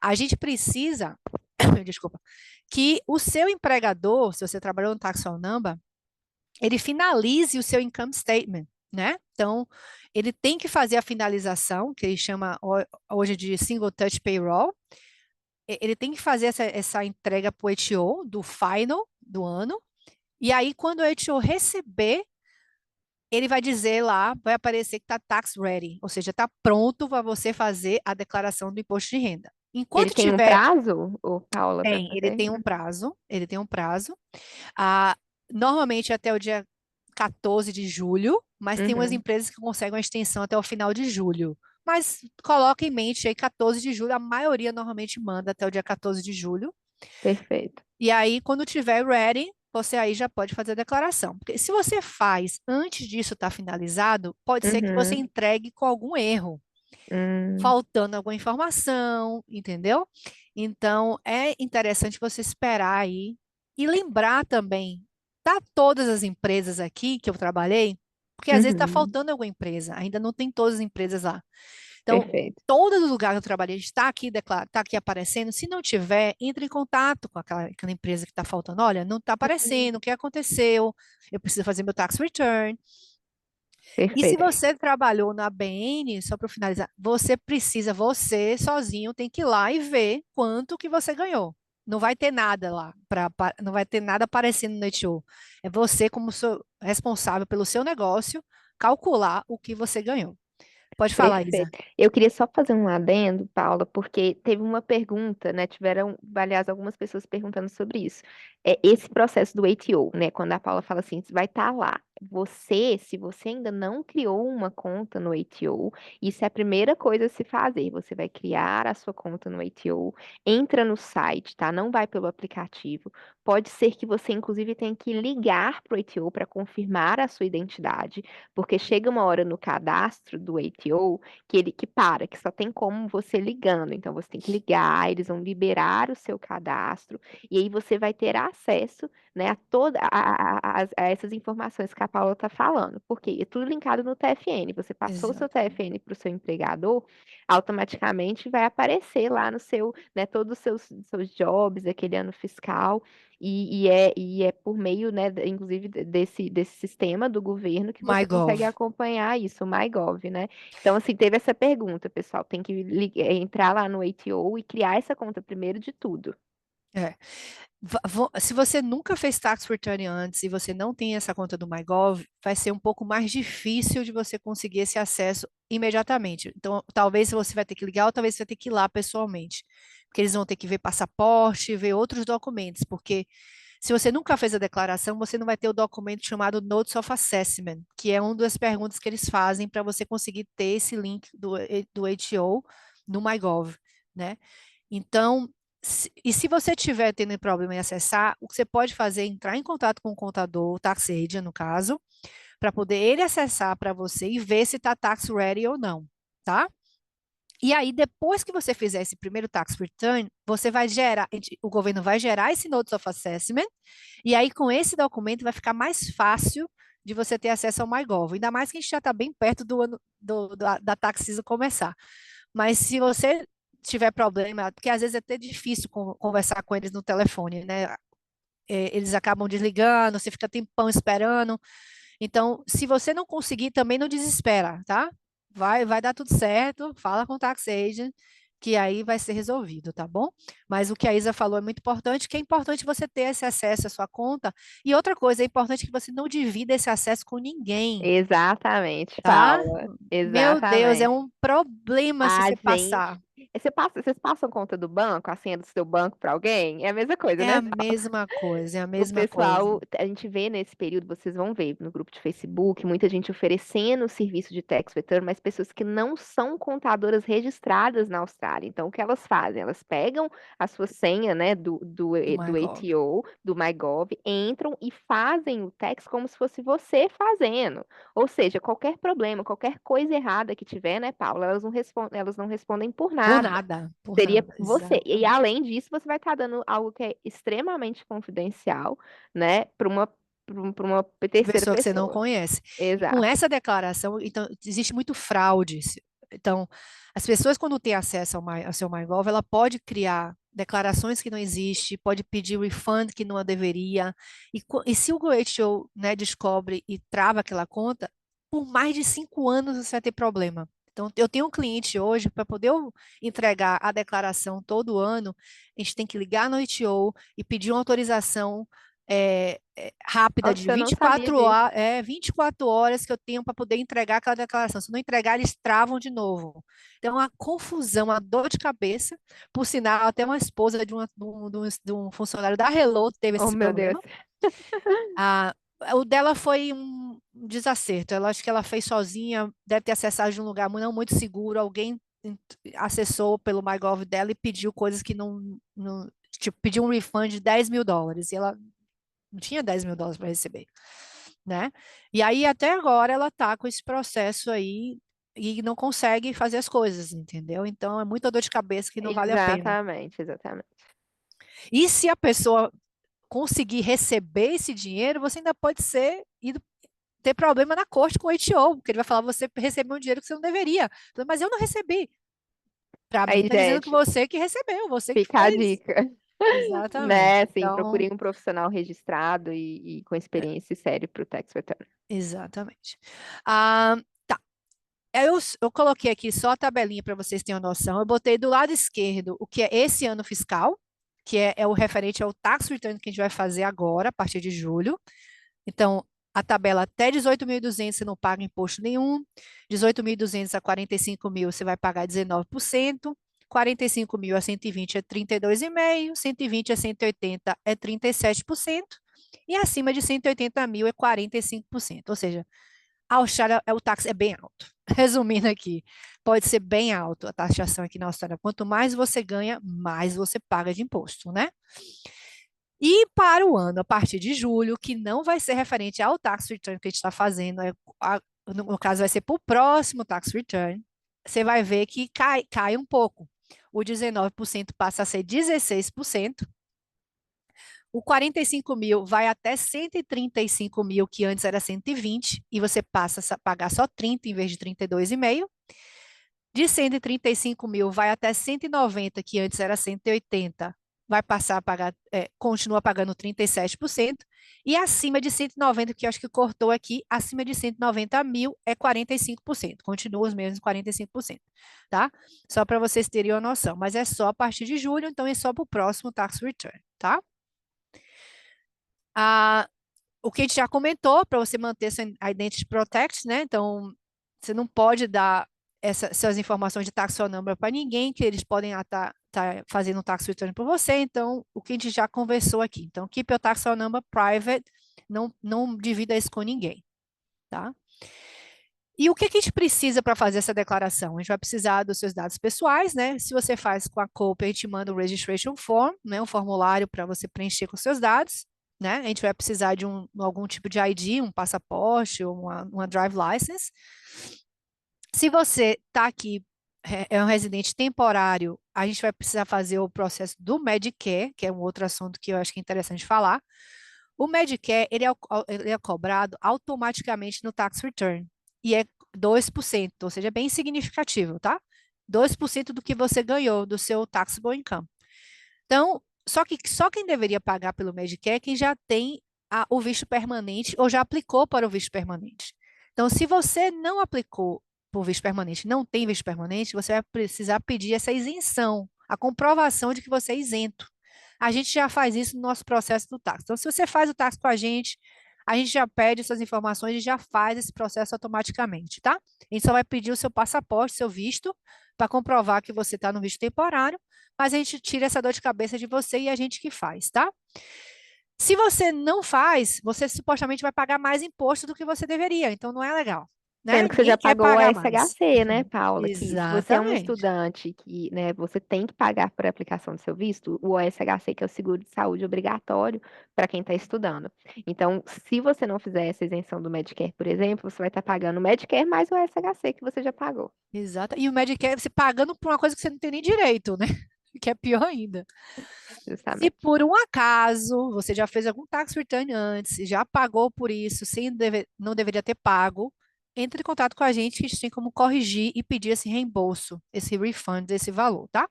Speaker 2: a gente precisa, desculpa, que o seu empregador, se você trabalhou no Tax All Number, ele finalize o seu income statement, né? Então, ele tem que fazer a finalização, que ele chama hoje de single touch payroll. Ele tem que fazer essa entrega para o HO do final do ano. E aí, quando o HO receber, ele vai dizer lá, vai aparecer que está tax ready, ou seja, está pronto para você fazer a declaração do imposto de renda.
Speaker 1: Ele
Speaker 2: Enquanto
Speaker 1: tem um
Speaker 2: tiver,
Speaker 1: prazo, o Paula, para
Speaker 2: ele
Speaker 1: fazer?
Speaker 2: tem um prazo, ele tem um prazo. Ah, normalmente até o dia 14 de julho, mas tem umas
Speaker 1: Uhum,
Speaker 2: empresas que conseguem uma extensão até o final de julho. Mas coloca em mente aí 14 de julho, a maioria normalmente manda até o dia 14 de julho.
Speaker 1: perfeito.
Speaker 2: E aí, quando tiver ready, você aí já pode fazer a declaração. Porque se você faz antes disso estar finalizado, pode ser que você
Speaker 1: Uhum,
Speaker 2: entregue com algum erro, faltando alguma informação, entendeu? Então, é interessante você esperar aí e lembrar também, tá todas as empresas aqui que eu trabalhei, porque às vezes está
Speaker 1: uhum,
Speaker 2: faltando alguma empresa, ainda não tem todas as empresas lá. Então,
Speaker 1: perfeito.
Speaker 2: todo lugar que eu trabalhei está aqui, está aqui aparecendo. Se não tiver, entre em contato com aquela empresa que está faltando. Olha, não está
Speaker 1: Uhum,
Speaker 2: aparecendo, o que aconteceu? Eu preciso fazer meu tax return. E se
Speaker 1: perfeito.
Speaker 2: você trabalhou na BN, só para finalizar, você sozinho tem que ir lá e ver quanto que você ganhou. Não vai ter nada lá, não vai ter nada aparecendo no Netshow. É você, como responsável pelo seu negócio, calcular o que você ganhou. Pode falar, Isa.
Speaker 1: Perfeito. Eu queria só fazer um adendo, Paula, porque teve uma pergunta, né? Tiveram, aliás, algumas pessoas perguntando sobre isso. Esse processo do ATO, né? Quando a Paula fala assim, vai estar lá. Se você ainda não criou uma conta no ATO, isso é a primeira coisa a se fazer. Você vai criar a sua conta no ATO, entra no site, tá? Não vai pelo aplicativo. Pode ser que você, inclusive, tenha que ligar para o ATO para confirmar a sua identidade. Porque chega uma hora no cadastro do ATO que só tem como você ligando. Então você tem que ligar, eles vão liberar o seu cadastro e aí você vai ter acesso, né, a toda a essas informações que a Paula está falando. Porque é tudo linkado no TFN. Você passou o seu
Speaker 2: Exato.
Speaker 1: TFN para o seu empregador, automaticamente vai aparecer lá no seu, né, todos os seus jobs, aquele ano fiscal. E é por meio, né, inclusive desse sistema do governo que você consegue
Speaker 2: MyGov.
Speaker 1: acompanhar isso, o MyGov, né? Então, assim, teve essa pergunta, pessoal, tem que entrar lá no ATO e criar essa conta primeiro de tudo.
Speaker 2: É. Se você nunca fez tax return antes e você não tem essa conta do MyGov, vai ser um pouco mais difícil de você conseguir esse acesso imediatamente. Então, talvez você vai ter que ligar ou talvez você vai ter que ir lá pessoalmente. Porque eles vão ter que ver passaporte, ver outros documentos, porque se você nunca fez a declaração, você não vai ter o documento chamado Notice of Assessment, que é uma das perguntas que eles fazem para você conseguir ter esse link do HO no MyGov, né? Então, e se você estiver tendo problema em acessar, o que você pode fazer é entrar em contato com o contador, o tax agent, no caso, para poder ele acessar para você e ver se está tax ready ou não, tá? E aí, depois que você fizer esse primeiro tax return, você vai gerar, o governo vai gerar esse Notice of Assessment, e aí com esse documento vai ficar mais fácil de você ter acesso ao MyGov. Ainda mais que a gente já está bem perto do ano da tax season começar. Mas se você tiver problema, porque às vezes é até difícil conversar com eles no telefone, né? Eles acabam desligando, você fica tempão esperando. Então, se você não conseguir, também não desespera, tá? Vai dar tudo certo, fala com o tax agent, que aí vai ser resolvido, tá bom? Mas o que a Isa falou é muito importante, que é importante você ter esse acesso à sua conta. E outra coisa, é importante que você não divida esse acesso com ninguém,
Speaker 1: Exatamente,
Speaker 2: tá?
Speaker 1: Paula.
Speaker 2: Meu Deus, é
Speaker 1: Exatamente.
Speaker 2: um problema se
Speaker 1: A
Speaker 2: você
Speaker 1: gente.
Speaker 2: passar.
Speaker 1: Vocês passam conta do banco, a senha do seu banco para alguém? É a mesma coisa,
Speaker 2: É
Speaker 1: né?
Speaker 2: a mesma coisa, é a
Speaker 1: O
Speaker 2: mesma coisa.
Speaker 1: pessoal, a gente vê nesse período, vocês vão ver no grupo de Facebook, muita gente oferecendo o serviço de tax return, mas pessoas que não são contadoras registradas na Austrália. Então, o que elas fazem? Elas pegam a sua senha, né,
Speaker 2: Do
Speaker 1: do
Speaker 2: MyGov.
Speaker 1: ATO, do MyGov, entram e fazem o tax como se fosse você fazendo. Ou seja, qualquer problema, qualquer coisa errada que tiver, né, Paula, elas não respondem por nada.
Speaker 2: Por
Speaker 1: Seria
Speaker 2: nada,
Speaker 1: você. E
Speaker 2: exatamente.
Speaker 1: além disso, você vai estar dando algo que é extremamente confidencial, né, para uma terceira
Speaker 2: Pessoa que você não
Speaker 1: pessoa.
Speaker 2: conhece. E com
Speaker 1: Exato.
Speaker 2: essa declaração, então, existe muito fraude. Então, as pessoas, quando têm acesso ao seu MyGov, ela pode criar declarações que não existem, pode pedir refund que não deveria. E se o GoHO, né, descobre e trava aquela conta, por mais de 5 anos você vai ter problema. Então, eu tenho um cliente hoje, para poder eu entregar a declaração todo ano, a gente tem que ligar no HO e pedir uma autorização rápida
Speaker 1: Nossa,
Speaker 2: de
Speaker 1: eu não sabia
Speaker 2: 24
Speaker 1: disso.
Speaker 2: horas, 24 horas que eu tenho para poder entregar aquela declaração. Se não entregar, eles travam de novo. Então, é uma confusão, uma dor de cabeça. Por sinal, até uma esposa de um funcionário da Hello teve
Speaker 1: Oh,
Speaker 2: esse
Speaker 1: meu Deus.
Speaker 2: problema. Ah, o dela foi um desacerto. Ela acho que ela fez sozinha, deve ter acessado de um lugar não muito seguro. Alguém acessou pelo MyGov dela e pediu coisas que tipo, pediu um refund de US$ 10.000. E ela não tinha US$ 10.000 para receber, né? E aí, até agora, ela tá com esse processo aí e não consegue fazer as coisas, entendeu? Então, é muita dor de cabeça que não vale a pena.
Speaker 1: Exatamente, exatamente.
Speaker 2: E se a pessoa conseguir receber esse dinheiro, você ainda pode ter problema na corte com o HO, porque ele vai falar, você recebeu um dinheiro que você não deveria. Mas eu não recebi. Para mim,
Speaker 1: Aí,
Speaker 2: está dizendo que
Speaker 1: gente,
Speaker 2: você que recebeu, você que
Speaker 1: fica a
Speaker 2: fez.
Speaker 1: dica,
Speaker 2: Exatamente.
Speaker 1: né? Assim,
Speaker 2: Então,
Speaker 1: procurem um profissional registrado e com experiência séria para o tax return.
Speaker 2: exatamente. Ah, tá. Eu coloquei aqui só a tabelinha para vocês terem uma noção. Eu botei do lado esquerdo o que é esse ano fiscal, que é o referente ao tax return que a gente vai fazer agora, a partir de julho. Então, a tabela até 18.200 você não paga imposto nenhum, 18.200 a 45.000 você vai pagar 19%, 45.000 a 120 é 32,5%, 120 a 180 é 37%, e acima de 180.000 é 45%. Ou seja, a Austrália, o táxi é bem alto. Resumindo aqui, pode ser bem alto a taxação aqui na Austrália. Quanto mais você ganha, mais você paga de imposto, né? E para o ano, a partir de julho, que não vai ser referente ao tax return que a gente está fazendo, no caso vai ser para o próximo tax return, você vai ver que cai um pouco. O 19% passa a ser 16%. O 45.000 vai até 135.000, que antes era 120, e você passa a pagar só 30 em vez de 32,5. De 135.000 vai até 190, que antes era 180, vai passar a pagar, continua pagando 37%. E acima de 190, que eu acho que cortou aqui, acima de 190.000 é 45%, continua os mesmos 45%, tá? Só para vocês terem uma noção, mas é só a partir de julho, então é só para o próximo tax return, tá? O que a gente já comentou, para você manter sua Identity Protect, né? Então, você não pode dar essas informações de tax number para ninguém, que eles podem estar fazendo um tax return por você. Então, o que a gente já conversou aqui. Então, keep your tax number private, não divida isso com ninguém, tá? E o que a gente precisa para fazer essa declaração? A gente vai precisar dos seus dados pessoais, né? Se você faz com a Copa, a gente manda o registration form, né? Um formulário para você preencher com seus dados, né? A gente vai precisar de algum tipo de ID, um passaporte ou uma drive license. Se você está aqui é um residente temporário, a gente vai precisar fazer o processo do Medicare, que é um outro assunto que eu acho que é interessante falar. O Medicare, ele é cobrado automaticamente no tax return, e é 2%, ou seja, é bem significativo, tá? 2% do que você ganhou do seu taxable income. Então, só que só quem deveria pagar pelo Medicare é quem já tem o visto permanente ou já aplicou para o visto permanente. Então, se você não aplicou por visto permanente, não tem visto permanente, você vai precisar pedir essa isenção, a comprovação de que você é isento. A gente já faz isso no nosso processo do táxi. Então, se você faz o táxi com a gente já pede essas informações e já faz esse processo automaticamente, tá? A gente só vai pedir o seu passaporte, seu visto, para comprovar que você está no visto temporário, mas a gente tira essa dor de cabeça de você e a gente que faz, tá? Se você não faz, você supostamente vai pagar mais imposto do que você deveria, então não é legal, né?
Speaker 1: Sendo que você
Speaker 2: Ninguém
Speaker 1: já
Speaker 2: quer
Speaker 1: pagou o
Speaker 2: pagar mais.
Speaker 1: SHC, né, Paula? Que se você é um
Speaker 2: Exatamente.
Speaker 1: estudante que, né, você tem que pagar por aplicação do seu visto, o OSHC, que é o seguro de saúde obrigatório para quem está estudando. Então, se você não fizer essa isenção do Medicare, por exemplo, você vai estar pagando o Medicare mais o OSHC que você já pagou.
Speaker 2: Exato. E o Medicare, você pagando por uma coisa que você não tem nem direito, né? Que é pior ainda. Se
Speaker 1: Justamente.
Speaker 2: por um acaso você já fez algum tax return antes e já pagou por isso, não deveria ter pago, entre em contato com a gente que a gente tem como corrigir e pedir esse reembolso, esse refund desse valor, tá?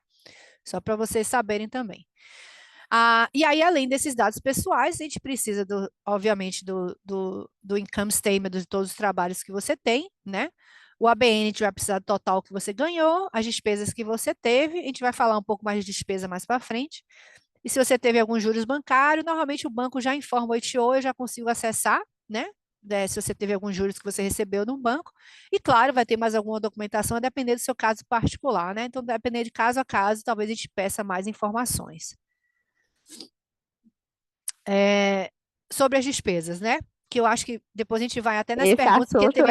Speaker 2: Só para vocês saberem também. E aí, além desses dados pessoais, a gente precisa, obviamente, do income statement de todos os trabalhos que você tem, né? O ABN, a gente vai precisar do total que você ganhou, as despesas que você teve, a gente vai falar um pouco mais de despesa mais para frente. E se você teve alguns juros bancários, normalmente o banco já informa o ITO, eu já consigo acessar, né? Se você teve alguns juros que você recebeu no banco. E claro, vai ter mais alguma documentação, a depender do seu caso particular, né? Então, depender de caso a caso, talvez a gente peça mais informações. Sobre as despesas, né? Que eu acho que depois a gente vai até nas
Speaker 1: Esse
Speaker 2: perguntas, porque
Speaker 1: assunto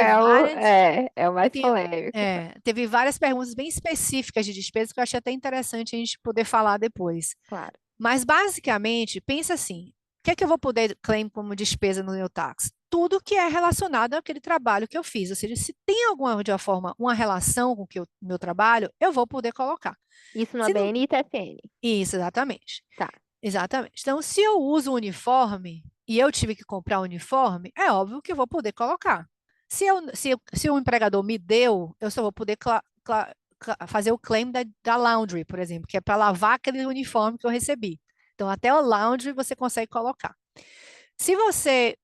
Speaker 1: é o mais polêmico.
Speaker 2: teve várias perguntas bem específicas de despesas que eu achei até interessante a gente poder falar depois.
Speaker 1: Claro.
Speaker 2: Mas, basicamente, pensa assim, o que é que eu vou poder claim como despesa no meu tax? Tudo que é relacionado àquele trabalho que eu fiz. Ou seja, se tem alguma de uma forma, uma relação com o meu trabalho, eu vou poder colocar.
Speaker 1: Isso no
Speaker 2: Se não...
Speaker 1: ABN e TFN.
Speaker 2: Isso, exatamente.
Speaker 1: Tá.
Speaker 2: Exatamente. Então, se eu uso o uniforme e eu tive que comprar o uniforme, é óbvio que eu vou poder colocar. Se o empregador me deu, eu só vou poder fazer o claim da laundry, por exemplo, que é para lavar aquele uniforme que eu recebi. Então, até o laundry você consegue colocar. Se você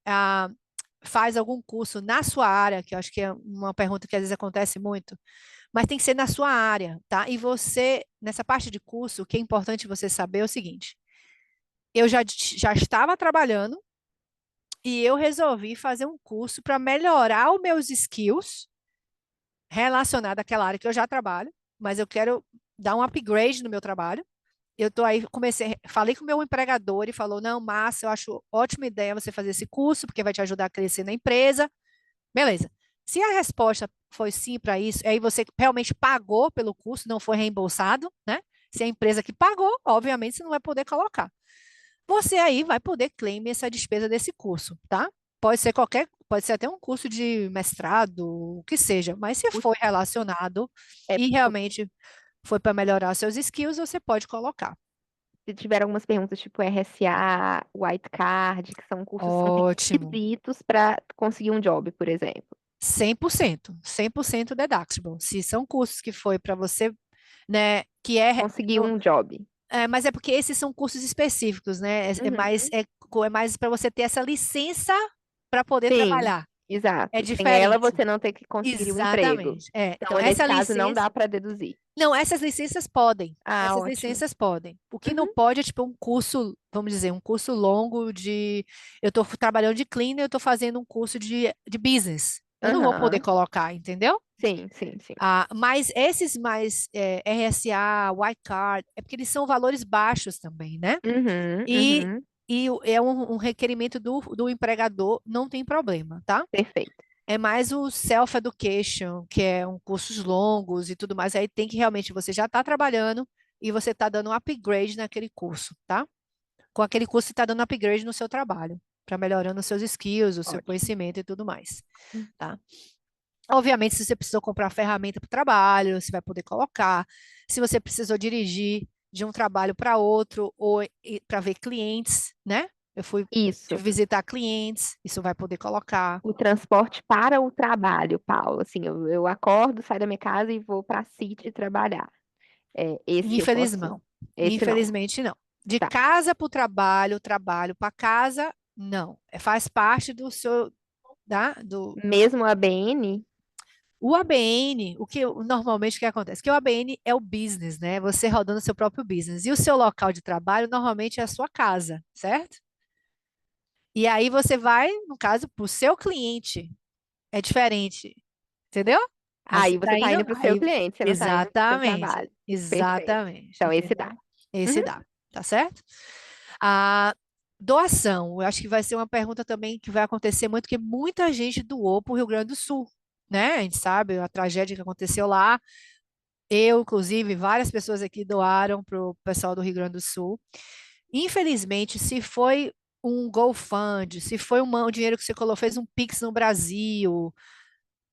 Speaker 2: faz algum curso na sua área, que eu acho que é uma pergunta que às vezes acontece muito, mas tem que ser na sua área, tá? E você, nessa parte de curso, o que é importante você saber é o seguinte: eu já estava trabalhando e eu resolvi fazer um curso para melhorar os meus skills relacionados àquela área que eu já trabalho, mas eu quero dar um upgrade no meu trabalho. Eu tô aí, falei com o meu empregador e falou: não, Márcia, eu acho ótima ideia você fazer esse curso, porque vai te ajudar a crescer na empresa. Beleza. Se a resposta foi sim para isso, aí você realmente pagou pelo curso, não foi reembolsado, né? Se é a empresa que pagou, obviamente você não vai poder colocar. Você aí vai poder claim essa despesa desse curso, tá? Pode ser até um curso de mestrado, o que seja, mas se for relacionado
Speaker 1: É,
Speaker 2: e realmente foi para melhorar seus skills, você pode colocar.
Speaker 1: se tiver algumas perguntas tipo RSA, White Card, que são cursos que são
Speaker 2: Ótimo.
Speaker 1: requisitos para conseguir um job, por exemplo.
Speaker 2: 100% deductible. Se são cursos que foi para você, né, que
Speaker 1: Conseguir um job.
Speaker 2: mas é porque esses são cursos específicos, né?
Speaker 1: Uhum.
Speaker 2: É mais para você ter essa licença para poder
Speaker 1: Sim,
Speaker 2: trabalhar. É
Speaker 1: exato. Sem ela,
Speaker 2: diferente.
Speaker 1: você não tem que conseguir um emprego.
Speaker 2: Exatamente. Então,
Speaker 1: Então, nesse caso, não dá para deduzir.
Speaker 2: não, essas licenças podem.
Speaker 1: Ah,
Speaker 2: Essas
Speaker 1: ótimo.
Speaker 2: licenças podem. O que não
Speaker 1: Uhum.
Speaker 2: pode é tipo um curso, vamos dizer, um curso longo eu estou trabalhando de cleaner, eu estou fazendo um curso de business. Eu não vou poder
Speaker 1: Aham.
Speaker 2: colocar, entendeu?
Speaker 1: Sim, sim, sim.
Speaker 2: Mas esses mais RSA, White Card, é porque eles são valores baixos também, né?
Speaker 1: Uhum,
Speaker 2: E,
Speaker 1: uhum.
Speaker 2: é um requerimento do empregador, não tem problema, tá?
Speaker 1: Perfeito.
Speaker 2: É mais o self-education, que é um cursos longos e tudo mais. Aí tem que realmente, você já está trabalhando e você está dando um upgrade naquele curso, tá? Com aquele curso, você está dando upgrade no seu trabalho, para melhorando os seus skills, o seu
Speaker 1: Ótimo.
Speaker 2: conhecimento e tudo mais, tá? Obviamente, se você precisou comprar ferramenta para o trabalho, você vai poder colocar. Se você precisou dirigir de um trabalho para outro ou para ver clientes, né? Eu fui
Speaker 1: Isso.
Speaker 2: visitar clientes, isso vai poder colocar.
Speaker 1: O transporte para o trabalho, Paulo. Assim, eu acordo, saio da minha casa e vou para a City trabalhar. Esse eu posso.
Speaker 2: Infelizmente,
Speaker 1: Esse não.
Speaker 2: infelizmente não. De
Speaker 1: Tá.
Speaker 2: casa para o trabalho, trabalho para casa, não. Faz parte do seu, do
Speaker 1: Mesmo a BN?
Speaker 2: o ABN, normalmente o que acontece? Que o ABN é o business, né? Você rodando seu próprio business. E o seu local de trabalho normalmente é a sua casa, certo? E aí você vai, no caso, para o seu cliente. É diferente, entendeu? Mas
Speaker 1: Aí você tá indo para o seu cliente, você não tá indo para o seu
Speaker 2: exatamente,
Speaker 1: trabalho. Perfeito.
Speaker 2: exatamente,
Speaker 1: Então, esse
Speaker 2: entendeu?
Speaker 1: dá.
Speaker 2: Esse
Speaker 1: Uhum.
Speaker 2: dá, tá certo? A doação, eu acho que vai ser uma pergunta também que vai acontecer muito, que muita gente doou para o Rio Grande do Sul, né? A gente sabe a tragédia que aconteceu lá. Eu, inclusive, várias pessoas aqui doaram para o pessoal do Rio Grande do Sul. Infelizmente, se foi um GoFund, se foi um dinheiro que você colocou, fez um Pix no Brasil,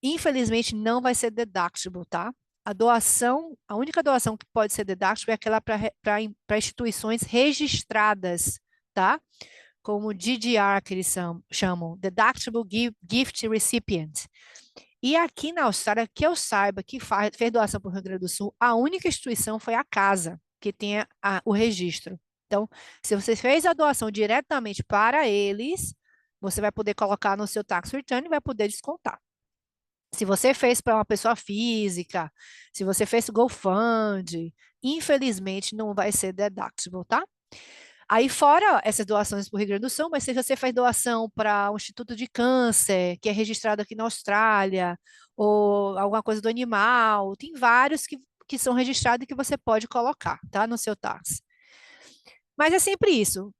Speaker 2: infelizmente não vai ser deductible, tá? A única doação que pode ser deductible é aquela para instituições registradas, tá? Como DDR, que eles chamam, Deductible Gift Recipient. E aqui na Austrália, que eu saiba, que fez doação para o Rio Grande do Sul, a única instituição foi a casa, que tem o registro. Então, se você fez a doação diretamente para eles, você vai poder colocar no seu tax return e vai poder descontar. Se você fez para uma pessoa física, se você fez GoFund, infelizmente não vai ser deductible, tá? Aí, fora essas doações para o Rio Grande do Sul, mas se você faz doação para o Instituto de Câncer, que é registrado aqui na Austrália, ou alguma coisa do animal, tem vários que são registrados e que você pode colocar, tá? No seu tax. Mas é sempre isso.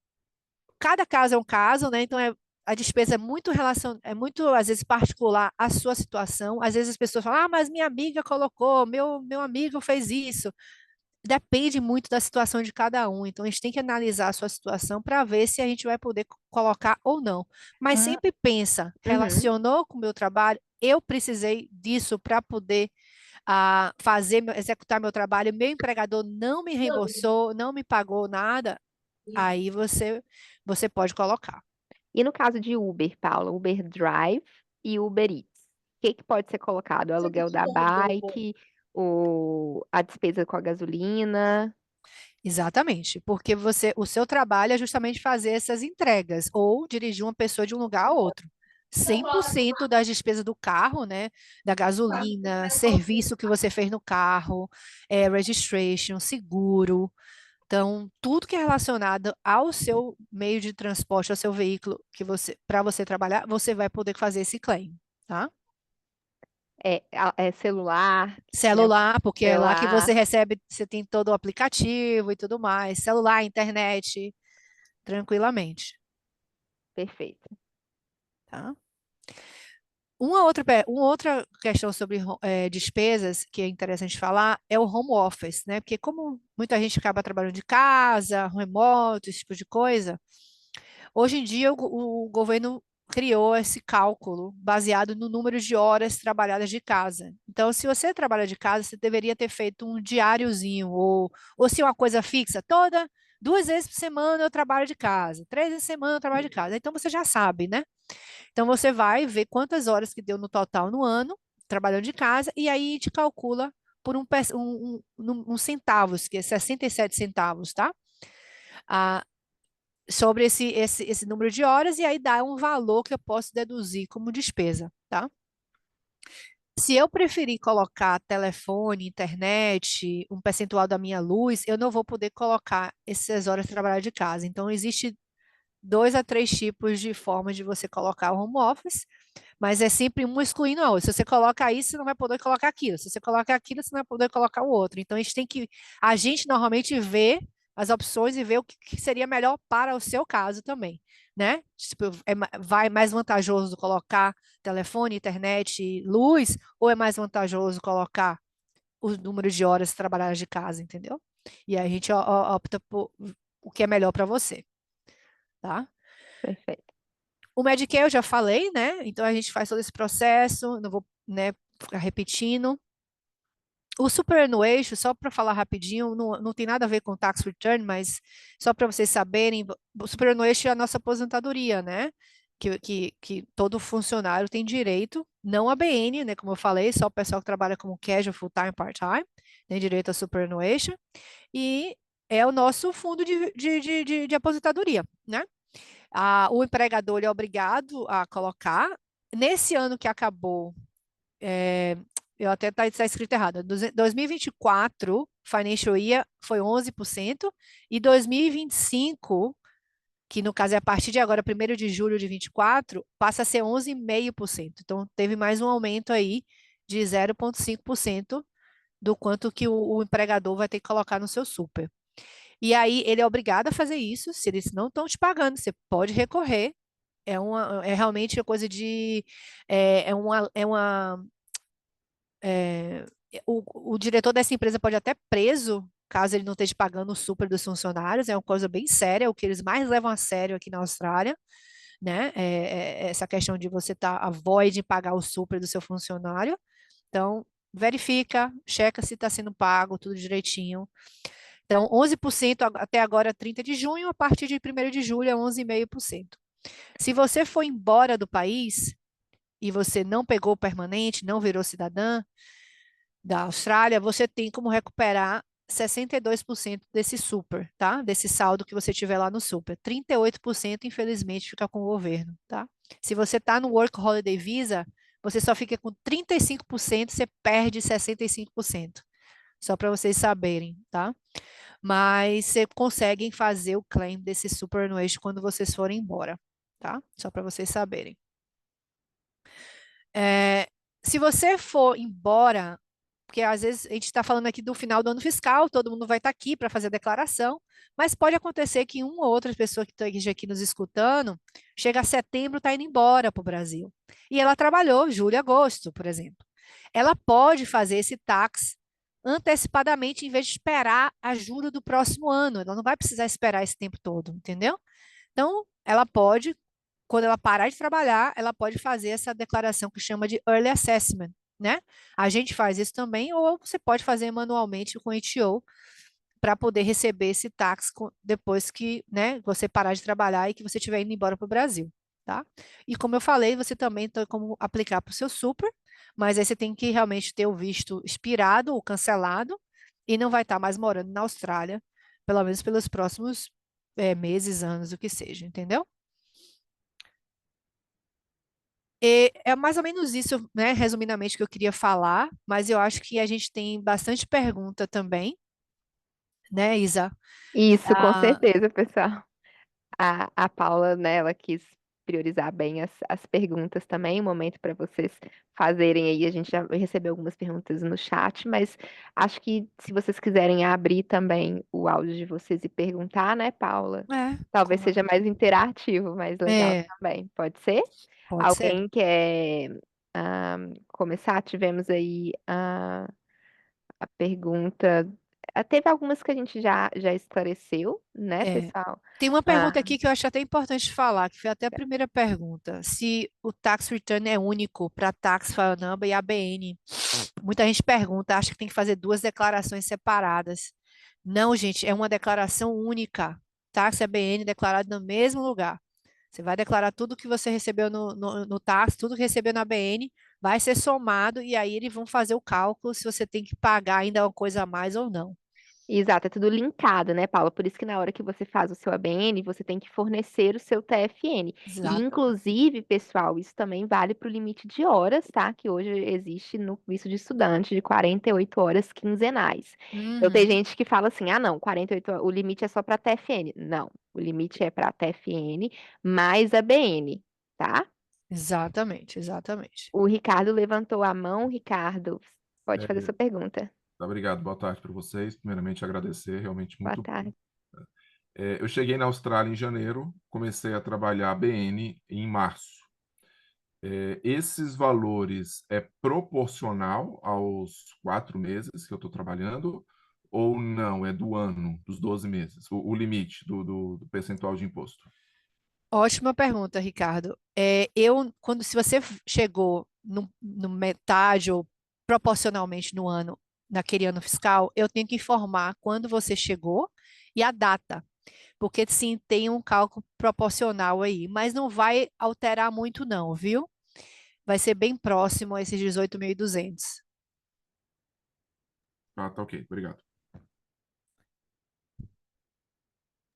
Speaker 2: Cada caso é um caso, né? Então, a despesa é muito, às vezes, particular à sua situação. Às vezes as pessoas falam, ah, mas minha amiga colocou, meu amigo fez isso. Depende muito da situação de cada um. Então, a gente tem que analisar a sua situação para ver se a gente vai poder colocar ou não. Mas sempre pensa,
Speaker 1: Uhum.
Speaker 2: relacionou com o meu trabalho, eu precisei disso para poder executar meu trabalho, meu empregador não me reembolsou, não me pagou nada, aí você pode colocar.
Speaker 1: E no caso de Uber, Paula, Uber Drive e Uber Eats, o que que pode ser colocado? O aluguel da bike, a despesa com a gasolina?
Speaker 2: Exatamente, porque o seu trabalho é justamente fazer essas entregas ou dirigir uma pessoa de um lugar a outro. 100% das despesas do carro, né? Da gasolina, serviço que você fez no carro, registration, seguro. Então, tudo que é relacionado ao seu meio de transporte, ao seu veículo para você trabalhar, você vai poder fazer esse claim, tá?
Speaker 1: É celular, né?
Speaker 2: Celular, porque é lá que você
Speaker 1: Celular,
Speaker 2: recebe, você tem todo o aplicativo e tudo mais. Celular, internet, tranquilamente,
Speaker 1: perfeito.
Speaker 2: tá? Uma outra questão sobre despesas que é interessante falar é o home office, né? Porque como muita gente acaba trabalhando de casa, remoto, esse tipo de coisa, hoje em dia o governo criou esse cálculo baseado no número de horas trabalhadas de casa. Então, se você trabalha de casa, você deveria ter feito um diáriozinho, ou se uma coisa fixa, toda 2 vezes por semana eu trabalho de casa, 3 vezes por semana eu trabalho de casa. Então, você já sabe, né? Então, você vai ver quantas horas que deu no total no ano, trabalhando de casa, e aí te calcula por um centavos, que é 67 centavos, tá? Ah, sobre esse número de horas, e aí dá um valor que eu posso deduzir como despesa, tá? Se eu preferir colocar telefone, internet, um percentual da minha luz, eu não vou poder colocar essas horas de trabalhar de casa. Então, existe 2 a 3 tipos de formas de você colocar o home office, mas é sempre um excluindo a outra. Se você coloca isso, você não vai poder colocar aquilo. Se você coloca aquilo, você não vai poder colocar o outro. Então, a gente normalmente vê as opções e vê o que seria melhor para o seu caso também, né? Tipo, vai mais vantajoso colocar telefone, internet, luz, ou é mais vantajoso colocar os números de horas trabalhadas de casa, entendeu? E aí a gente opta por o que é melhor para você, tá?
Speaker 1: Perfeito.
Speaker 2: O Medicare eu já falei, né? Então a gente faz todo esse processo. Não vou né, ficar repetindo. O superannuation, só para falar rapidinho, não tem nada a ver com tax return, mas só para vocês saberem, o superannuation é a nossa aposentadoria, né? Que todo funcionário tem direito, não a BN, né? Como eu falei, só o pessoal que trabalha como casual, full-time, part-time, tem direito a superannuation, e é o nosso fundo de aposentadoria, né? O empregador ele é obrigado a colocar. Nesse ano que acabou, eu até está escrito errado, 2024, financial year, foi 11%, e 2025, que no caso é a partir de agora, 1º de julho de 24, passa a ser 11,5%. Então, teve mais um aumento aí de 0,5% do quanto que o empregador vai ter que colocar no seu super. E aí, ele é obrigado a fazer isso, se eles não estão te pagando, você pode recorrer, é realmente uma coisa de, o diretor dessa empresa pode até preso, caso ele não esteja pagando o super dos funcionários, é uma coisa bem séria, o que eles mais levam a sério aqui na Austrália, né? Essa questão de você estar void de pagar o super do seu funcionário. Então, verifica, checa se está sendo pago, tudo direitinho. Então, 11% até agora, 30 de junho, a partir de 1º de julho é 11,5%. Se você for embora do país e você não pegou o permanente, não virou cidadã da Austrália, você tem como recuperar 62% desse super, tá? Desse saldo que você tiver lá no super. 38%, infelizmente, fica com o governo, tá? Se você está no Work Holiday Visa, você só fica com 35%, você perde 65%. Só para vocês saberem, tá? Mas você conseguem fazer o claim desse superannuation quando vocês forem embora, tá? Só para vocês saberem. Se você for embora, porque às vezes a gente está falando aqui do final do ano fiscal, todo mundo vai estar aqui para fazer a declaração, mas pode acontecer que uma ou outra pessoa que esteja aqui nos escutando, chega a setembro, está indo embora para o Brasil. E ela trabalhou julho e agosto, por exemplo. Ela pode fazer esse tax antecipadamente, em vez de esperar a julho do próximo ano. Ela não vai precisar esperar esse tempo todo, entendeu? Então, ela pode, quando ela parar de trabalhar, ela pode fazer essa declaração que chama de Early Assessment, né? A gente faz isso também, ou você pode fazer manualmente com o HTO para poder receber esse tax depois que, né, você parar de trabalhar e que você estiver indo embora para o Brasil, tá? E como eu falei, você também tem como aplicar para o seu super, mas aí você tem que realmente ter o visto expirado ou cancelado e não vai estar mais morando na Austrália, pelo menos pelos próximos meses, anos, o que seja, entendeu? E é mais ou menos isso, né, resumidamente, que eu queria falar, mas eu acho que a gente tem bastante pergunta também, né, Isa?
Speaker 1: Isso, com
Speaker 2: Ah,
Speaker 1: certeza, pessoal. A Paula, né, ela quis priorizar bem as perguntas também, um momento para vocês fazerem aí. A gente já recebeu algumas perguntas no chat, mas acho que se vocês quiserem abrir também o áudio de vocês e perguntar, né, Paula?
Speaker 2: é,
Speaker 1: Talvez
Speaker 2: como-
Speaker 1: seja mais interativo, mais legal
Speaker 2: é,
Speaker 1: também. Pode ser?
Speaker 2: pode ser.
Speaker 1: Alguém quer começar? Tivemos aí a pergunta. Teve algumas que a gente já esclareceu, né,
Speaker 2: É.
Speaker 1: pessoal?
Speaker 2: Tem uma pergunta
Speaker 1: Ah,
Speaker 2: aqui que eu acho até importante falar, que foi até a primeira pergunta, se o tax return é único para tax file number e ABN. Muita gente pergunta, acha que tem que fazer duas declarações separadas. Não, gente, é uma declaração única. Tax e ABN declarado no mesmo lugar. Você vai declarar tudo que você recebeu no tax, tudo que recebeu na ABN, vai ser somado e aí eles vão fazer o cálculo se você tem que pagar ainda uma coisa a mais ou não.
Speaker 1: exato, é tudo linkado, né, Paula? Por isso que na hora que você faz o seu ABN, você tem que fornecer o seu TFN. E,
Speaker 2: Exato.
Speaker 1: inclusive, pessoal, isso também vale para o limite de horas, tá? Que hoje existe no visto de estudante de 48 horas quinzenais. Então, tem
Speaker 2: Uhum.
Speaker 1: gente que fala assim: ah, não, 48 horas, o limite é só para TFN. Não, o limite é para TFN mais ABN, tá?
Speaker 2: Exatamente, exatamente.
Speaker 1: O Ricardo levantou a mão. Ricardo, pode fazer
Speaker 3: É,
Speaker 1: sua pergunta.
Speaker 3: obrigado, boa tarde para vocês. Primeiramente, agradecer, realmente
Speaker 1: Boa
Speaker 3: muito bom.
Speaker 1: tarde.
Speaker 3: Eu cheguei na Austrália em janeiro, comecei a trabalhar BN em março. Esses valores é proporcional aos 4 meses que eu estou trabalhando ou não? É do ano, dos 12 meses, o limite do percentual de imposto?
Speaker 2: Ótima pergunta, Ricardo. Se você chegou no metade ou proporcionalmente no ano, naquele ano fiscal, eu tenho que informar quando você chegou e a data, porque sim, tem um cálculo proporcional aí, mas não vai alterar muito não, viu? Vai ser bem próximo a esses 18.200.
Speaker 3: Ah, tá ok, obrigado.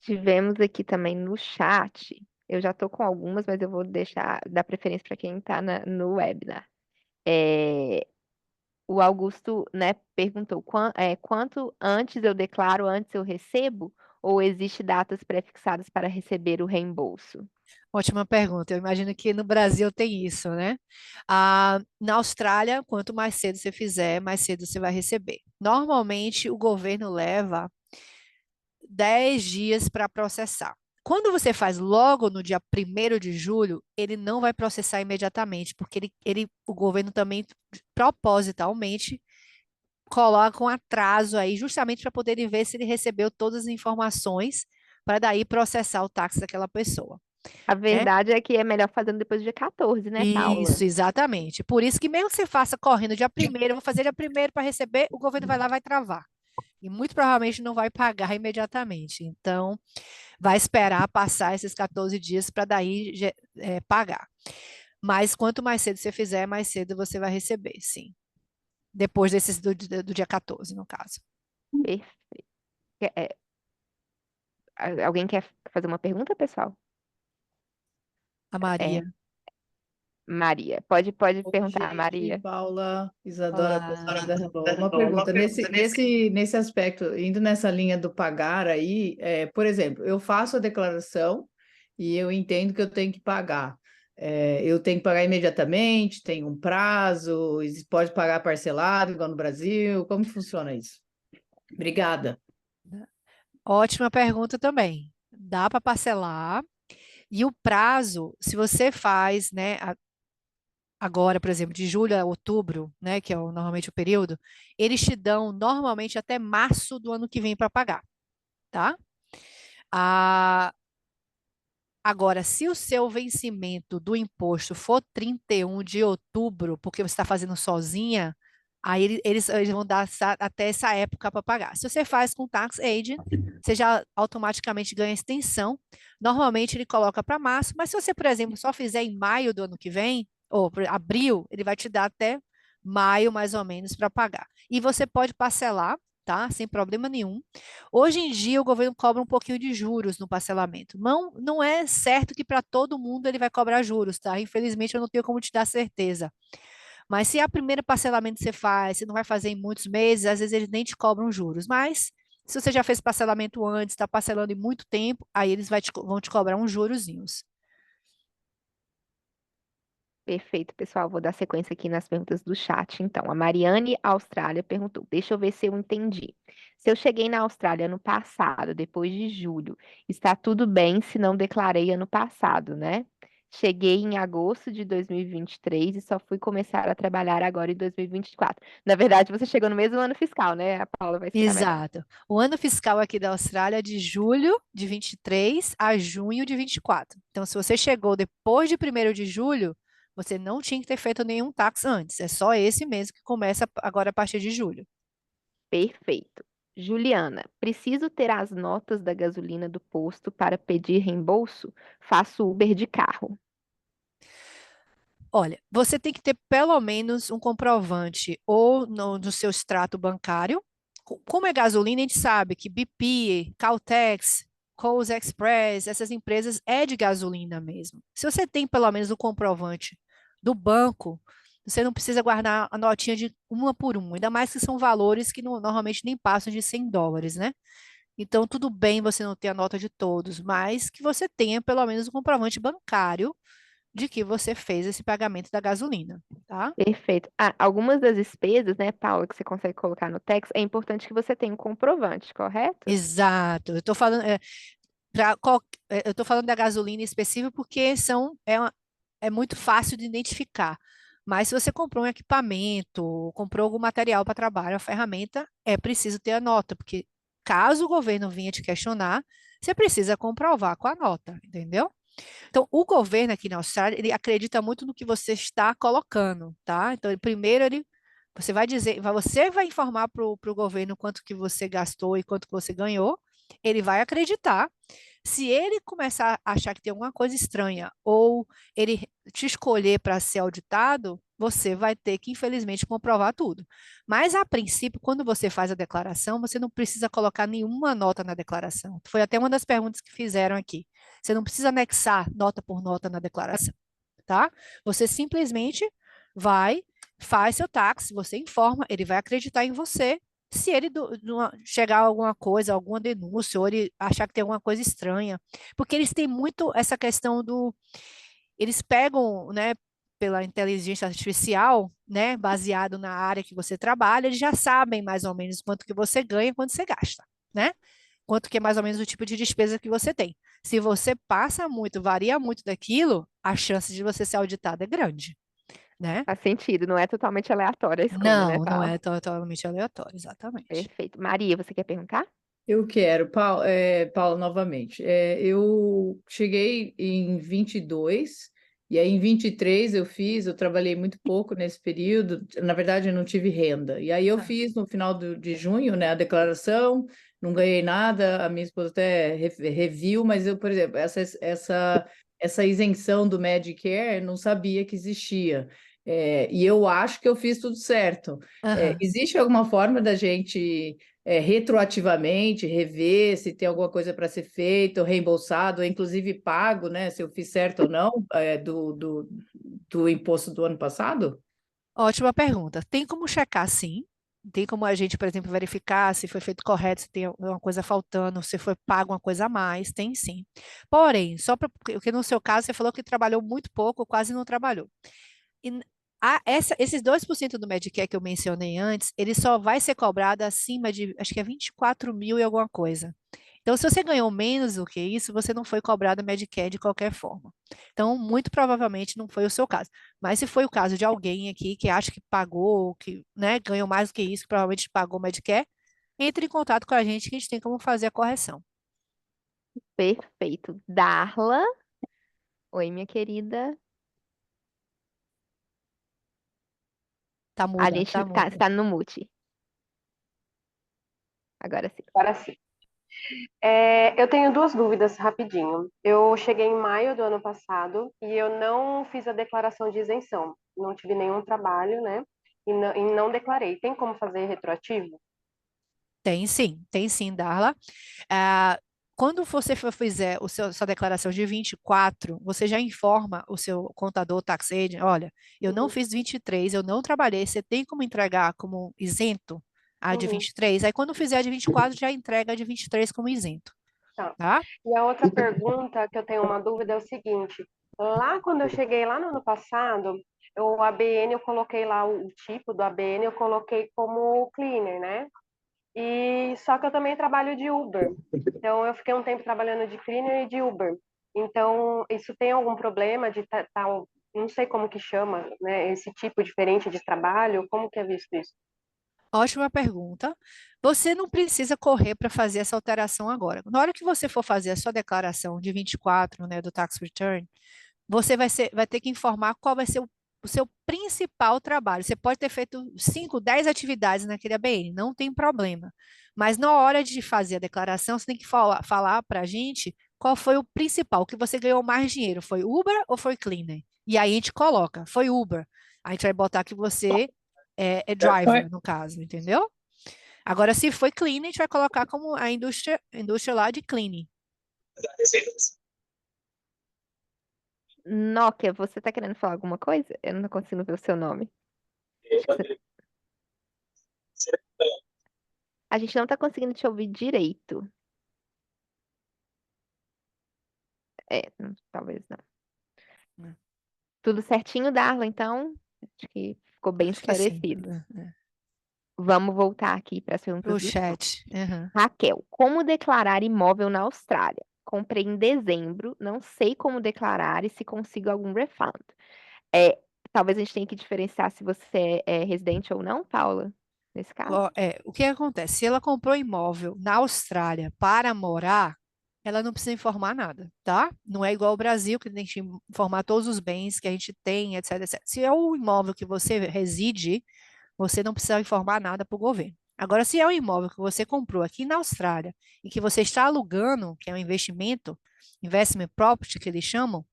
Speaker 1: Tivemos aqui também no chat. Eu já estou com algumas, mas eu vou deixar dar preferência para quem está no webinar. É, o Augusto, né, perguntou quanto antes eu declaro, antes eu recebo, ou existe datas prefixadas para receber o reembolso?
Speaker 2: Ótima pergunta. Eu imagino que no Brasil tem isso, né? Na Austrália, quanto mais cedo você fizer, mais cedo você vai receber. Normalmente, o governo leva 10 dias para processar. Quando você faz logo no dia 1º de julho, ele não vai processar imediatamente, porque o governo também, propositalmente, coloca um atraso aí, justamente para poderem ver se ele recebeu todas as informações, para daí processar o táxi daquela pessoa,
Speaker 1: A
Speaker 2: né?
Speaker 1: verdade é que é melhor fazendo depois do dia 14, né, Paula?
Speaker 2: Isso, exatamente. Por isso que mesmo que você faça correndo dia 1º, eu vou fazer dia 1º para receber, o governo vai lá e vai travar. E muito provavelmente não vai pagar imediatamente. Então, vai esperar passar esses 14 dias para daí pagar. Mas quanto mais cedo você fizer, mais cedo você vai receber, sim. Depois desses do dia 14, no caso.
Speaker 1: Perfeito. Alguém quer fazer uma pergunta, pessoal?
Speaker 2: A
Speaker 1: É,
Speaker 2: Maria.
Speaker 1: Maria. Pode
Speaker 4: Oi,
Speaker 1: perguntar,
Speaker 4: gente,
Speaker 1: Maria.
Speaker 4: Paula, Isadora
Speaker 2: Olá.
Speaker 4: Aparecida Randon. Uma pergunta, nesse aspecto, indo nessa linha do pagar aí, por exemplo, eu faço a declaração e eu entendo que eu tenho que pagar. Eu tenho que pagar imediatamente, tem um prazo, pode pagar parcelado, igual no Brasil, como que funciona isso? Obrigada.
Speaker 2: Ótima pergunta também. Dá para parcelar. E o prazo, se você faz, né, agora, por exemplo, de julho a outubro, né, que é normalmente o período, eles te dão normalmente até março do ano que vem para pagar, tá? Ah, agora, se o seu vencimento do imposto for 31 de outubro, porque você está fazendo sozinha, aí eles vão dar até essa época para pagar. Se você faz com Tax Agent, você já automaticamente ganha extensão. Normalmente ele coloca para março, mas se você, por exemplo, só fizer em maio do ano que vem, ou abril, ele vai te dar até maio, mais ou menos, para pagar. E você pode parcelar, tá? Sem problema nenhum. Hoje em dia, o governo cobra um pouquinho de juros no parcelamento. Não é certo que para todo mundo ele vai cobrar juros, tá? Infelizmente, eu não tenho como te dar certeza. Mas se é a primeira parcelamento que você faz, você não vai fazer em muitos meses, às vezes eles nem te cobram juros. Mas se você já fez parcelamento antes, está parcelando em muito tempo, aí eles vão te cobrar uns jurozinhos.
Speaker 1: Perfeito, pessoal. Vou dar sequência aqui nas perguntas do chat. Então, a Mariane Austrália perguntou: deixa eu ver se eu entendi. Se eu cheguei na Austrália ano passado, depois de julho, está tudo bem se não declarei ano passado, né? Cheguei em agosto de 2023 e só fui começar a trabalhar agora em 2024. Na verdade, você chegou no mesmo ano fiscal, né? A Paula vai explicar melhor.
Speaker 2: Exato. O ano fiscal aqui da Austrália é de julho de 23 a junho de 24. Então, se você chegou depois de 1º de julho, você não tinha que ter feito nenhum tax antes. É só esse mesmo que começa agora a partir de julho.
Speaker 1: Perfeito. Juliana, preciso ter as notas da gasolina do posto para pedir reembolso? Faço Uber de carro.
Speaker 2: Olha, você tem que ter pelo menos um comprovante ou no seu extrato bancário. Como é gasolina, a gente sabe que BP, Caltex, Coles Express, essas empresas é de gasolina mesmo. Se você tem pelo menos o comprovante do banco, você não precisa guardar a notinha de uma por uma, ainda mais que são valores que normalmente nem passam de US$ 100, né? Então, tudo bem você não ter a nota de todos, mas que você tenha pelo menos o comprovante bancário de que você fez esse pagamento da gasolina, tá?
Speaker 1: Perfeito. Ah, algumas das despesas, né, Paula, que você consegue colocar no Tex, é importante que você tenha um comprovante, correto?
Speaker 2: Exato. Eu estou falando, eu tô falando da gasolina em específico porque é muito fácil de identificar. Mas se você comprou um equipamento, comprou algum material para trabalho, a ferramenta, é preciso ter a nota, porque caso o governo venha te questionar, você precisa comprovar com a nota, entendeu? Então, o governo aqui na Austrália, ele acredita muito no que você está colocando, tá? Então, primeiro você vai dizer, você vai informar para o governo quanto que você gastou e quanto que você ganhou, ele vai acreditar. Se ele começar a achar que tem alguma coisa estranha ou ele te escolher para ser auditado, você vai ter que, infelizmente, comprovar tudo. Mas, a princípio, quando você faz a declaração, você não precisa colocar nenhuma nota na declaração. Foi até uma das perguntas que fizeram aqui. Você não precisa anexar nota por nota na declaração, tá? Você simplesmente vai, faz seu tax, você informa, ele vai acreditar em você. Se ele chegar a alguma coisa, alguma denúncia, ou ele achar que tem alguma coisa estranha, porque eles têm muito essa questão eles pegam, né, pela inteligência artificial, né, baseado na área que você trabalha, eles já sabem mais ou menos quanto que você ganha e quanto você gasta, né? Quanto que é mais ou menos o tipo de despesa que você tem. Se você passa muito, varia muito daquilo, a chance de você ser auditado é grande, né?
Speaker 1: Faz sentido, não é totalmente aleatória a escolha, né,
Speaker 2: Não, não
Speaker 1: Paulo?
Speaker 2: é totalmente aleatório, exatamente.
Speaker 1: Perfeito. Maria, você quer perguntar?
Speaker 4: Eu quero, Paulo, Paulo, novamente. Eu cheguei em 22, e aí em 23 eu trabalhei muito pouco nesse período, na verdade eu não tive renda. E aí eu fiz no final de junho, né, a declaração, não ganhei nada, a minha esposa até reviu, mas eu, por exemplo, essa isenção do Medicare, eu não sabia que existia. E eu acho que eu fiz tudo certo.
Speaker 2: Aham.
Speaker 4: Existe alguma forma da gente retroativamente, rever se tem alguma coisa para ser feita, ou reembolsado, ou inclusive pago, né? Se eu fiz certo ou não, do imposto do ano passado?
Speaker 2: Ótima pergunta. Tem como checar, sim. Tem como a gente, por exemplo, verificar se foi feito correto, se tem alguma coisa faltando, se foi pago uma coisa a mais, tem sim. Porém, só porque no seu caso você falou que trabalhou muito pouco, quase não trabalhou. E esses 2% do Medicare que eu mencionei antes, ele só vai ser cobrado acima de, acho que é 24 mil e alguma coisa. Então, se você ganhou menos do que isso, você não foi cobrado Medicare de qualquer forma. Então, muito provavelmente não foi o seu caso. Mas se foi o caso de alguém aqui que acha que pagou, que, né, ganhou mais do que isso, que provavelmente pagou Medicare, entre em contato com a gente que a gente tem como fazer a correção.
Speaker 1: Perfeito. Darla. Oi, minha querida.
Speaker 2: Tá
Speaker 1: A
Speaker 2: muda,
Speaker 1: gente
Speaker 2: tá muda.
Speaker 1: está no mute. Agora sim.
Speaker 5: Agora sim. Eu tenho duas dúvidas rapidinho. Eu cheguei em maio do ano passado e eu não fiz a declaração de isenção. Não tive nenhum trabalho, né? E não declarei. Tem como fazer retroativo?
Speaker 2: Tem sim, Darla. Ah, quando você fizer sua declaração de 24, você já informa o seu contador tax agent, olha, eu não
Speaker 5: Uhum,
Speaker 2: fiz 23, eu não trabalhei, você tem como entregar como isento a de
Speaker 5: uhum,
Speaker 2: 23? Aí quando fizer a de 24, já entrega a de 23 como isento,
Speaker 5: tá.
Speaker 2: tá?
Speaker 5: E a outra pergunta que eu tenho uma dúvida é o seguinte: lá quando eu cheguei lá no ano passado, o ABN eu coloquei lá o tipo do ABN, eu coloquei como cleaner, né? E só que eu também trabalho de Uber. Então eu fiquei um tempo trabalhando de cleaner e de Uber. Então isso tem algum problema de não sei como que chama, né, esse tipo diferente de trabalho, como que é visto isso?
Speaker 2: Ótima pergunta. Você não precisa correr para fazer essa alteração agora. Na hora que você for fazer a sua declaração de 24, né, do tax return, você vai ter que informar qual vai ser o seu principal trabalho. Você pode ter feito 5, 10 atividades naquele ABN, não tem problema. Mas na hora de fazer a declaração, você tem que falar para a gente qual foi o principal, o que você ganhou mais dinheiro. Foi Uber ou foi Cleaner? E aí a gente coloca, foi Uber. A gente vai botar que você é driver, no caso, entendeu? Agora, se foi Cleaner, a gente vai colocar como a indústria lá de cleaning.
Speaker 1: Nokia, você está querendo falar alguma coisa? Eu não consigo ver o seu nome. Acho que a gente não está conseguindo te ouvir direito. Talvez não. Tudo certinho, Darla, então? Acho que ficou bem
Speaker 2: Acho que sim.
Speaker 1: esclarecido. Vamos voltar aqui para as perguntas
Speaker 2: Pro
Speaker 1: do
Speaker 2: chat. Uhum.
Speaker 1: Raquel, como declarar imóvel na Austrália? Comprei em dezembro, não sei como declarar e se consigo algum refund. É, talvez a gente tenha que diferenciar se você é residente ou não, Paula, nesse caso.
Speaker 2: O que acontece? Se ela comprou imóvel na Austrália para morar, ela não precisa informar nada, tá? Não é igual ao Brasil, que tem que informar todos os bens que a gente tem, etc, etc. Se é o imóvel que você reside, você não precisa informar nada para o governo. Agora, se é um imóvel que você comprou aqui na Austrália e que você está alugando, que é um investimento, investment property, que eles chamam,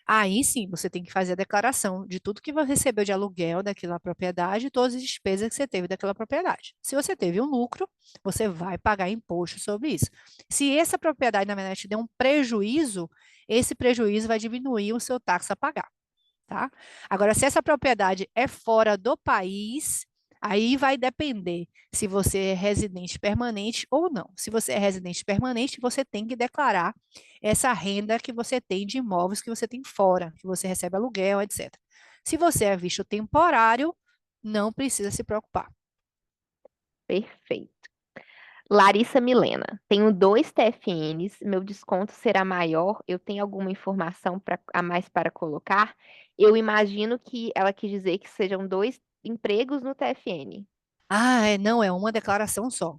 Speaker 2: aí sim você tem que fazer a declaração de tudo que você recebeu de aluguel daquela propriedade e todas as despesas que você teve daquela propriedade. Se você teve um lucro, você vai pagar imposto sobre isso. Se essa propriedade, na verdade, te der um prejuízo, esse prejuízo vai diminuir o seu taxa a pagar, tá? Agora, se essa propriedade é fora do país, aí vai depender se você é residente permanente ou não. Se você é residente permanente, você tem que declarar essa renda que você tem de imóveis que você tem fora, que você recebe aluguel, etc. Se você é visto temporário, não precisa se preocupar.
Speaker 1: Perfeito. Larissa Milena, tenho 2 TFNs, meu desconto será maior, eu tenho alguma informação a mais para colocar? Eu imagino que ela quis dizer que sejam 2 empregos no TFN.
Speaker 2: Não, é uma declaração só.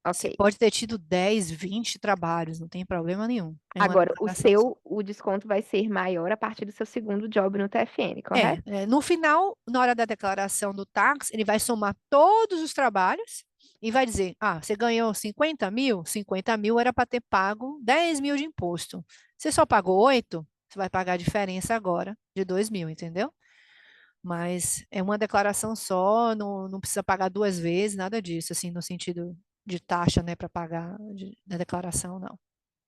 Speaker 2: Você
Speaker 1: Ok.
Speaker 2: pode ter tido 10, 20 trabalhos, não tem problema nenhum. É uma
Speaker 1: Agora,
Speaker 2: declaração só.
Speaker 1: o desconto vai ser maior a partir do seu segundo job no TFN, correto?
Speaker 2: No final, na hora da declaração do tax, ele vai somar todos os trabalhos e vai dizer, você ganhou 50 mil? 50 mil era para ter pago 10 mil de imposto. Você só pagou 8? Você vai pagar a diferença agora de 2 mil, entendeu? Mas é uma declaração só, não precisa pagar 2 vezes, nada disso, assim, no sentido de taxa, né, para pagar da declaração, não.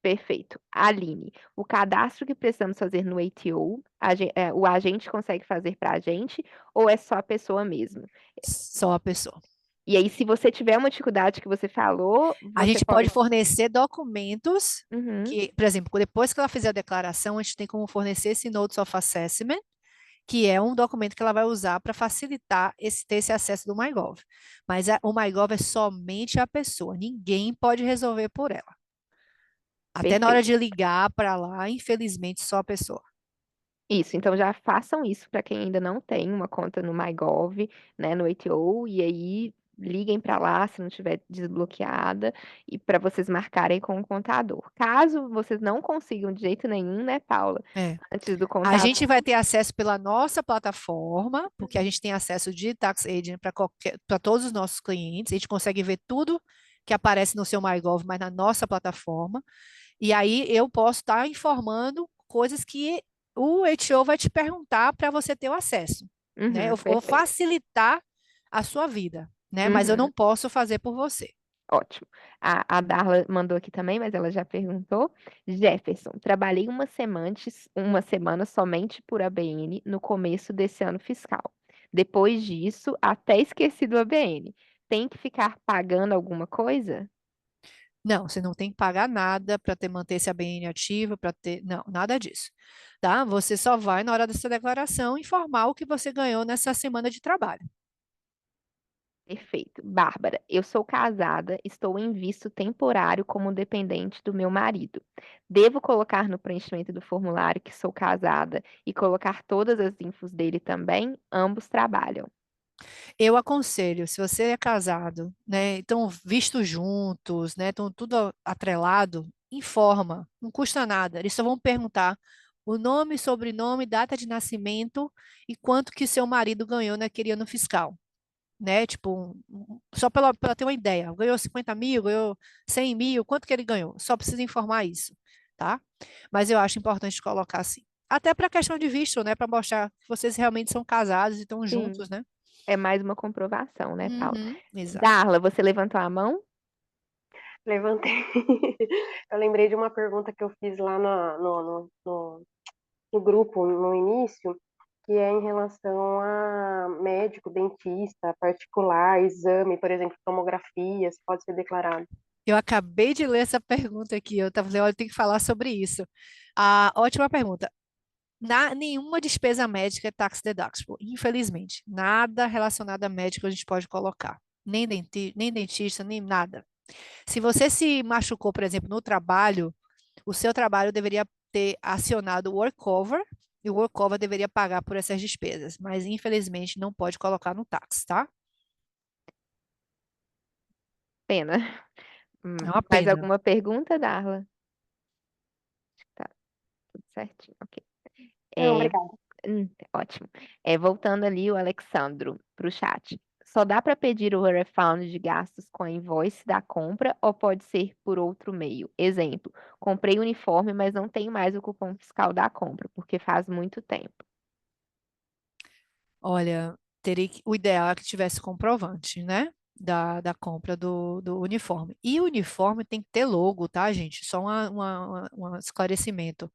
Speaker 1: Perfeito. Aline, o cadastro que precisamos fazer no ATO, o agente consegue fazer para a gente ou é só a pessoa mesmo?
Speaker 2: Só a pessoa.
Speaker 1: E aí, se você tiver uma dificuldade que você falou,
Speaker 2: A
Speaker 1: você
Speaker 2: gente pode fornecer documentos
Speaker 1: Uhum,
Speaker 2: que, por exemplo, depois que ela fizer a declaração, a gente tem como fornecer esse Notice of Assessment, que é um documento que ela vai usar para facilitar ter esse acesso do MyGov. Mas o MyGov é somente a pessoa, ninguém pode resolver por ela. Até na hora
Speaker 1: perfeito.
Speaker 2: de ligar para lá, infelizmente, só a pessoa.
Speaker 1: Isso, então já façam isso para quem ainda não tem uma conta no MyGov, né, no ATO, e aí liguem para lá se não tiver desbloqueada e para vocês marcarem com o contador. Caso vocês não consigam de jeito nenhum, né, Paula,
Speaker 2: É.
Speaker 1: antes do
Speaker 2: A
Speaker 1: contador.
Speaker 2: gente vai ter acesso pela nossa plataforma, porque a gente tem acesso de Tax Agent para todos os nossos clientes. A gente consegue ver tudo que aparece no seu MyGov, mas na nossa plataforma. E aí eu posso estar informando coisas que o HO vai te perguntar para você ter o acesso, né? Eu vou
Speaker 1: Perfeito.
Speaker 2: facilitar a sua vida, né? Mas eu
Speaker 1: Uhum.
Speaker 2: não posso fazer por você.
Speaker 1: Ótimo. A Darla mandou aqui também, mas ela já perguntou. Jefferson, trabalhei uma semana somente por ABN no começo desse ano fiscal. Depois disso, até esqueci do ABN. Tem que ficar pagando alguma coisa?
Speaker 2: Não, você não tem que pagar nada para manter esse ABN ativo, para ter. Não, nada disso. Tá? Você só vai, na hora dessa declaração, informar o que você ganhou nessa semana de trabalho.
Speaker 1: Perfeito. Bárbara, eu sou casada, estou em visto temporário como dependente do meu marido. Devo colocar no preenchimento do formulário que sou casada e colocar todas as infos dele também? Ambos trabalham.
Speaker 2: Eu aconselho, se você é casado, né, estão vistos juntos, né, estão tudo atrelado, informa, não custa nada. Eles só vão perguntar o nome, sobrenome, data de nascimento e quanto que seu marido ganhou naquele ano fiscal, né? Tipo, só para ter uma ideia. Ganhou 50 mil, ganhou 100 mil, quanto que ele ganhou? Só precisa informar isso, tá? Mas eu acho importante colocar assim. Até para questão de visto, né? Para mostrar que vocês realmente são casados e estão
Speaker 1: Sim,
Speaker 2: juntos, né?
Speaker 1: é mais uma comprovação, né, Paula?
Speaker 2: Uhum, exato.
Speaker 1: Darla, você levantou a mão?
Speaker 5: Levantei. Eu lembrei de uma pergunta que eu fiz lá no grupo, no início, que é em relação a médico, dentista, particular, exame, por exemplo, tomografia, se pode ser declarado.
Speaker 2: Eu acabei de ler essa pergunta aqui. Eu estava falando, olha, eu tenho que falar sobre isso. Ótima pergunta. Nenhuma despesa médica é tax deductible, infelizmente. Nada relacionado a médico a gente pode colocar. Nem dentista, nem nada. Se você se machucou, por exemplo, no trabalho, o seu trabalho deveria ter acionado o workover e o workover deveria pagar por essas despesas, mas infelizmente não pode colocar no tax, tá?
Speaker 1: Pena.
Speaker 2: É uma
Speaker 1: Mais
Speaker 2: pena.
Speaker 1: alguma pergunta, Darla? certinho, ok.
Speaker 5: Não,
Speaker 1: É,
Speaker 5: obrigada.
Speaker 1: ótimo. Voltando ali o Alexandro para o chat. Só dá para pedir o refund de gastos com a invoice da compra ou pode ser por outro meio? Exemplo, comprei uniforme, mas não tenho mais o cupom fiscal da compra, porque faz muito tempo.
Speaker 2: Olha, o ideal é que tivesse comprovante, né? Da compra do uniforme. E o uniforme tem que ter logo, tá, gente? Só um esclarecimento.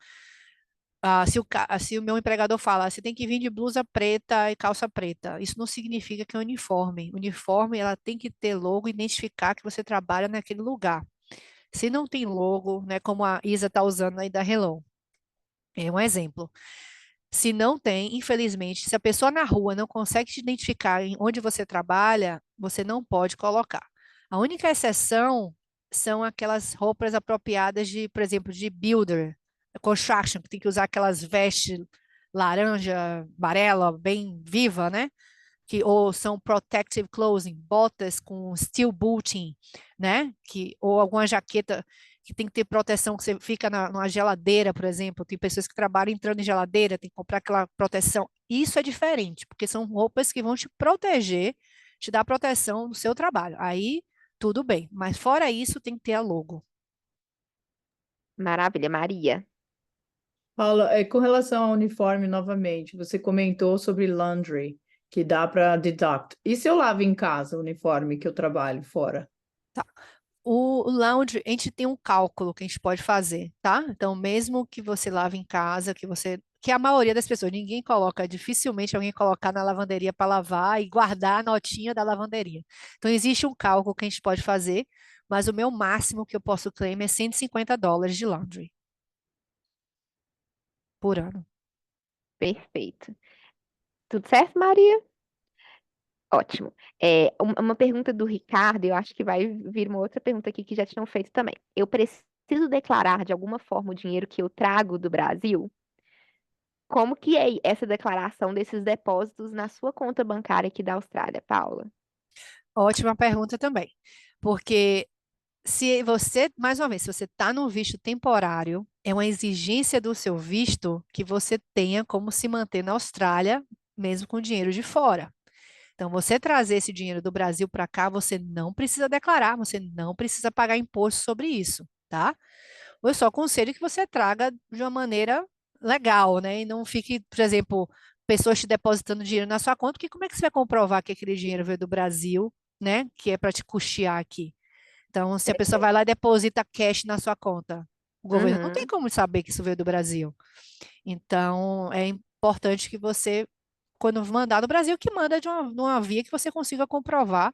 Speaker 2: Se o meu empregador fala, você tem que vir de blusa preta e calça preta, isso não significa que é uniforme. Uniforme, ela tem que ter logo, identificar que você trabalha naquele lugar. Se não tem logo, né, como a Isa está usando aí da Hello, é um exemplo. Se não tem, infelizmente, se a pessoa na rua não consegue te identificar em onde você trabalha, você não pode colocar. A única exceção são aquelas roupas apropriadas de, por exemplo, de builder, construction, que tem que usar aquelas vestes laranja, amarela, bem viva, né? Ou são protective clothing, botas com steel booting, né? Ou alguma jaqueta que tem que ter proteção, que você fica numa geladeira, por exemplo. Tem pessoas que trabalham entrando em geladeira, tem que comprar aquela proteção. Isso é diferente, porque são roupas que vão te proteger, te dar proteção no seu trabalho. Aí, tudo bem. Mas fora isso, tem que ter a logo.
Speaker 1: Maravilha, Maria.
Speaker 4: Paula, com relação ao uniforme novamente, você comentou sobre laundry, que dá para deduct. E se eu lavo em casa o uniforme que eu trabalho fora?
Speaker 2: Tá. O lounge, a gente tem um cálculo que a gente pode fazer, tá? Então, mesmo que você lave em casa, que a maioria das pessoas, ninguém coloca, dificilmente alguém colocar na lavanderia para lavar e guardar a notinha da lavanderia. Então, existe um cálculo que a gente pode fazer, mas o meu máximo que eu posso claim é $150 de laundry por ano.
Speaker 1: Perfeito. Tudo certo, Maria? Ótimo. Uma pergunta do Ricardo, eu acho que vai vir uma outra pergunta aqui que já tinham feito também. Eu preciso declarar de alguma forma o dinheiro que eu trago do Brasil? Como que é essa declaração desses depósitos na sua conta bancária aqui da Austrália, Paula?
Speaker 2: Ótima pergunta também, porque se você, mais uma vez, se você está no visto temporário, é uma exigência do seu visto que você tenha como se manter na Austrália, mesmo com dinheiro de fora. Então, você trazer esse dinheiro do Brasil para cá, você não precisa declarar, você não precisa pagar imposto sobre isso, tá? Eu só aconselho que você traga de uma maneira legal, né? E não fique, por exemplo, pessoas te depositando dinheiro na sua conta, porque como é que você vai comprovar que aquele dinheiro veio do Brasil, né? Que é para te custear aqui. Então, se a pessoa vai lá e deposita cash na sua conta, o governo não tem
Speaker 1: Uhum.
Speaker 2: como saber que isso veio do Brasil. Então, é importante que você, quando mandar do Brasil, que manda de uma via que você consiga comprovar,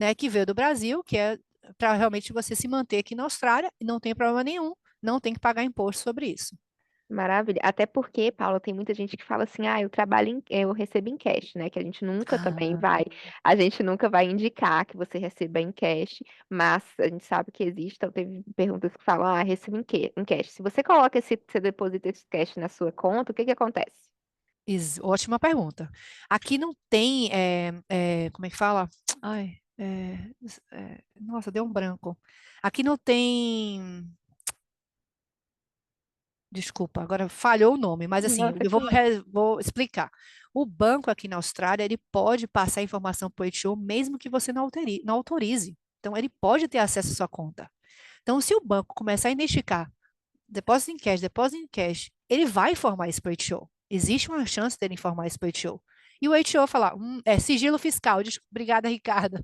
Speaker 2: né, que veio do Brasil, que é para realmente você se manter aqui na Austrália e não tem problema nenhum, não tem que pagar imposto sobre isso.
Speaker 1: Maravilha. Até porque, Paula, tem muita gente que fala assim, eu recebo em cash, né? Que a gente nunca também
Speaker 2: Ah,
Speaker 1: a gente nunca vai indicar que você receba em cash, mas a gente sabe que existe, então teve perguntas que falam, recebo em cash. Se você coloca você deposita esse cash na sua conta, o que que acontece?
Speaker 2: ótima pergunta. Aqui não tem, como é que fala? Ai, nossa, deu um branco. Aqui não tem. Desculpa, agora falhou o nome, mas assim,
Speaker 1: Nossa,
Speaker 2: eu vou explicar. O banco aqui na Austrália, ele pode passar informação para o HO mesmo que você não autorize. Então, ele pode ter acesso à sua conta. Então, se o banco começar a identificar depósito em cash, ele vai informar isso para o HO. Existe uma chance dele informar isso para o HO. E o HO falar, é sigilo fiscal. Obrigada, Ricardo.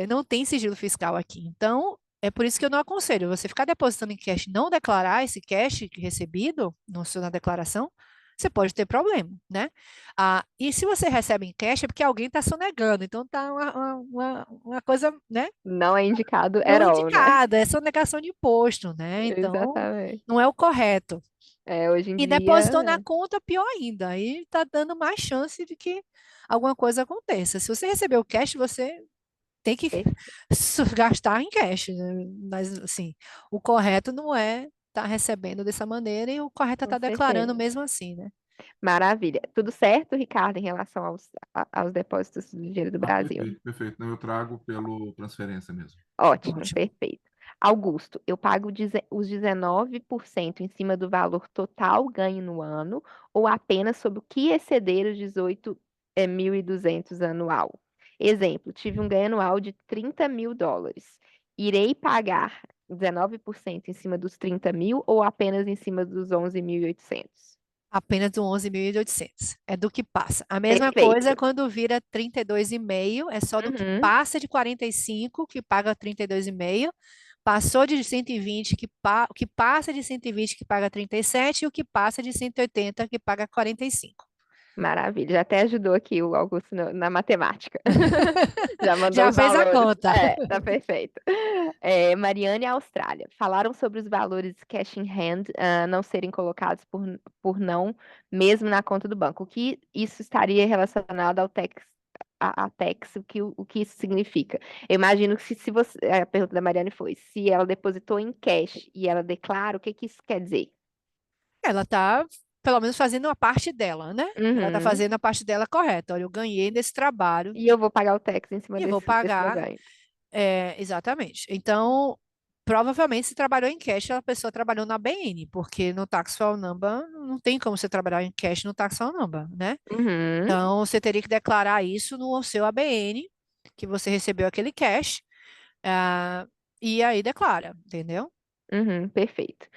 Speaker 2: Não tem sigilo fiscal aqui. Então, é por isso que eu não aconselho você ficar depositando em cash, não declarar esse cash recebido na declaração, você pode ter problema, né? E se você recebe em cash é porque alguém está sonegando, então tá uma coisa, né?
Speaker 1: não é indicado
Speaker 2: Não
Speaker 1: at all, né?
Speaker 2: indicada, é sonegação de imposto, né? Então,
Speaker 1: Exatamente.
Speaker 2: não é o correto.
Speaker 1: Hoje em
Speaker 2: E
Speaker 1: dia,
Speaker 2: depositou na conta, pior ainda. Aí está dando mais chance de que alguma coisa aconteça. Se você recebeu o cash, você tem que
Speaker 1: per-
Speaker 2: gastar em cash, né? Mas, assim, o correto não é estar recebendo dessa maneira e o correto é
Speaker 1: com
Speaker 2: estar declarando
Speaker 1: certeza.
Speaker 2: mesmo assim, né?
Speaker 1: Maravilha. Tudo certo, Ricardo, em relação aos depósitos do dinheiro do Brasil?
Speaker 3: Perfeito, perfeito. Não, eu trago pelo transferência mesmo.
Speaker 1: Ótimo,
Speaker 2: Ótimo.
Speaker 1: perfeito. Augusto, eu pago os 19% em cima do valor total ganho no ano ou apenas sobre o que exceder os 18.200 anual? Exemplo, tive um ganho anual de US$ 30.000. Irei pagar 19% em cima dos 30 mil ou apenas em cima dos 11.800?
Speaker 2: Apenas do 11.800. É do que passa. A mesma coisa
Speaker 1: Perfeito.
Speaker 2: quando vira 32,5, é só do que
Speaker 1: Uhum.
Speaker 2: passa de 45, que paga 32,5. Passou de 120, o que passa de 120, que paga 37, e o que passa de 180, que paga 45.
Speaker 1: Maravilha, já até ajudou aqui o Augusto na matemática. Já mandou
Speaker 2: Já
Speaker 1: os
Speaker 2: fez a
Speaker 1: valores.
Speaker 2: conta.
Speaker 1: Tá perfeito. Mariana e Austrália falaram sobre os valores cash in hand não serem colocados por não, mesmo na conta do banco. O que isso estaria relacionado ao tax, a tax, o que isso significa? Eu imagino que se você, a pergunta da Mariane foi, se ela depositou em cash e ela declara, o que que isso quer dizer?
Speaker 2: Ela está, pelo menos, fazendo a parte dela, né? Ela está
Speaker 1: Uhum.
Speaker 2: fazendo a parte dela correta. Olha, eu ganhei nesse trabalho
Speaker 1: E eu vou pagar o tax em cima
Speaker 2: e vou
Speaker 1: desse meu
Speaker 2: pagar.
Speaker 1: ganho.
Speaker 2: Exatamente. Então, provavelmente, se trabalhou em cash, a pessoa trabalhou na BN, porque no Tax File Number não tem como você trabalhar em cash no Tax File Number, né?
Speaker 1: Uhum.
Speaker 2: Então, você teria que declarar isso no seu ABN, que você recebeu aquele cash, e aí declara, entendeu?
Speaker 1: Uhum, perfeito.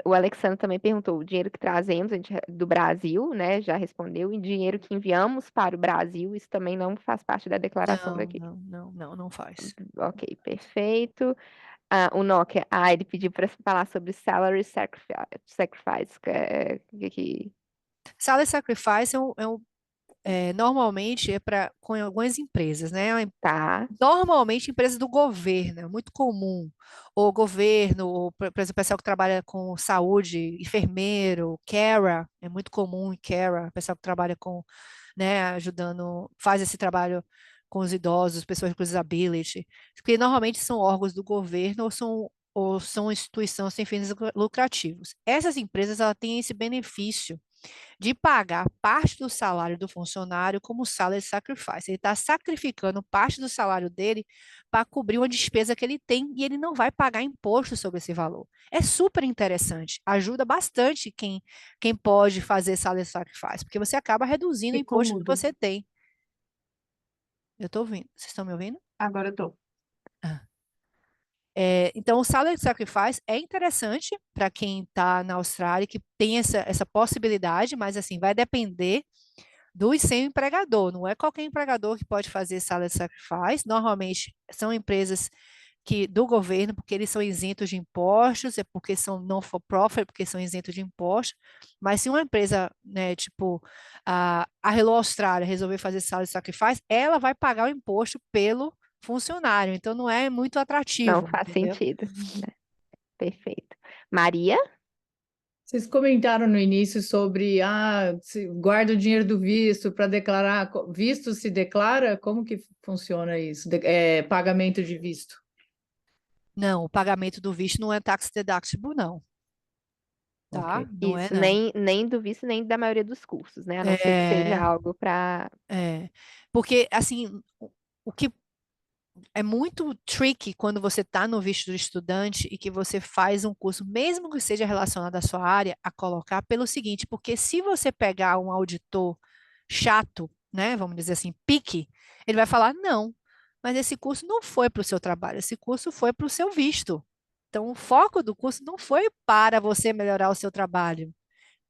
Speaker 1: O Alexandre também perguntou: o dinheiro que trazemos do Brasil, né? Já respondeu, e dinheiro que enviamos para o Brasil, isso também não faz parte da declaração
Speaker 2: Não,
Speaker 1: daqui.
Speaker 2: não, não, não, não faz.
Speaker 1: Ok, perfeito. O Nokia, ele pediu para falar sobre salary sacrifice.
Speaker 2: Salary sacrifice normalmente é com algumas empresas, né?
Speaker 1: Tá.
Speaker 2: Normalmente empresas do governo, é muito comum. O governo, ou, por exemplo, o pessoal que trabalha com saúde, enfermeiro, carer, é muito comum em carer, o pessoal que trabalha com, né, ajudando, faz esse trabalho com os idosos, pessoas com disability, porque normalmente são órgãos do governo ou são instituições sem fins lucrativos. Essas empresas, elas têm esse benefício de pagar parte do salário do funcionário como salary sacrifice. Ele está sacrificando parte do salário dele para cobrir uma despesa que ele tem e ele não vai pagar imposto sobre esse valor. É super interessante, ajuda bastante quem pode fazer salary sacrifice, porque você acaba reduzindo o
Speaker 4: Ficou
Speaker 2: imposto que
Speaker 4: mudo.
Speaker 2: você tem. Eu estou ouvindo. Vocês estão me ouvindo?
Speaker 4: Agora eu tô.
Speaker 2: Então, o salary sacrifice é interessante para quem está na Austrália, que tem essa possibilidade, mas assim, vai depender do seu empregador. Não é qualquer empregador que pode fazer salary sacrifice. Normalmente são empresas do governo, porque eles são isentos de impostos, é porque são non-for-profit, porque são isentos de impostos. Mas se uma empresa, né, tipo a Hello Austrália, resolver fazer salary sacrifice, ela vai pagar o imposto pelo funcionário. Então não é muito
Speaker 1: Não
Speaker 2: atrativo,
Speaker 1: faz
Speaker 2: entendeu?
Speaker 1: sentido, né? Perfeito. Maria?
Speaker 4: Vocês comentaram no início sobre se guarda o dinheiro do visto para declarar. Visto se declara? Como que funciona isso? Pagamento de visto.
Speaker 2: Não, o pagamento do visto não é tax deductible, não. Tá?
Speaker 4: Ok.
Speaker 2: Não é,
Speaker 1: Isso,
Speaker 2: não.
Speaker 1: nem do visto, nem da maioria dos cursos, né? A não ser que seja
Speaker 2: É,
Speaker 1: algo para.
Speaker 2: porque, assim, o que é muito tricky quando você está no visto do estudante e que você faz um curso, mesmo que seja relacionado à sua área, a colocar pelo seguinte, porque se você pegar um auditor chato, né, vamos dizer assim, pique, ele vai falar, não, mas esse curso não foi para o seu trabalho, esse curso foi para o seu visto. Então, o foco do curso não foi para você melhorar o seu trabalho,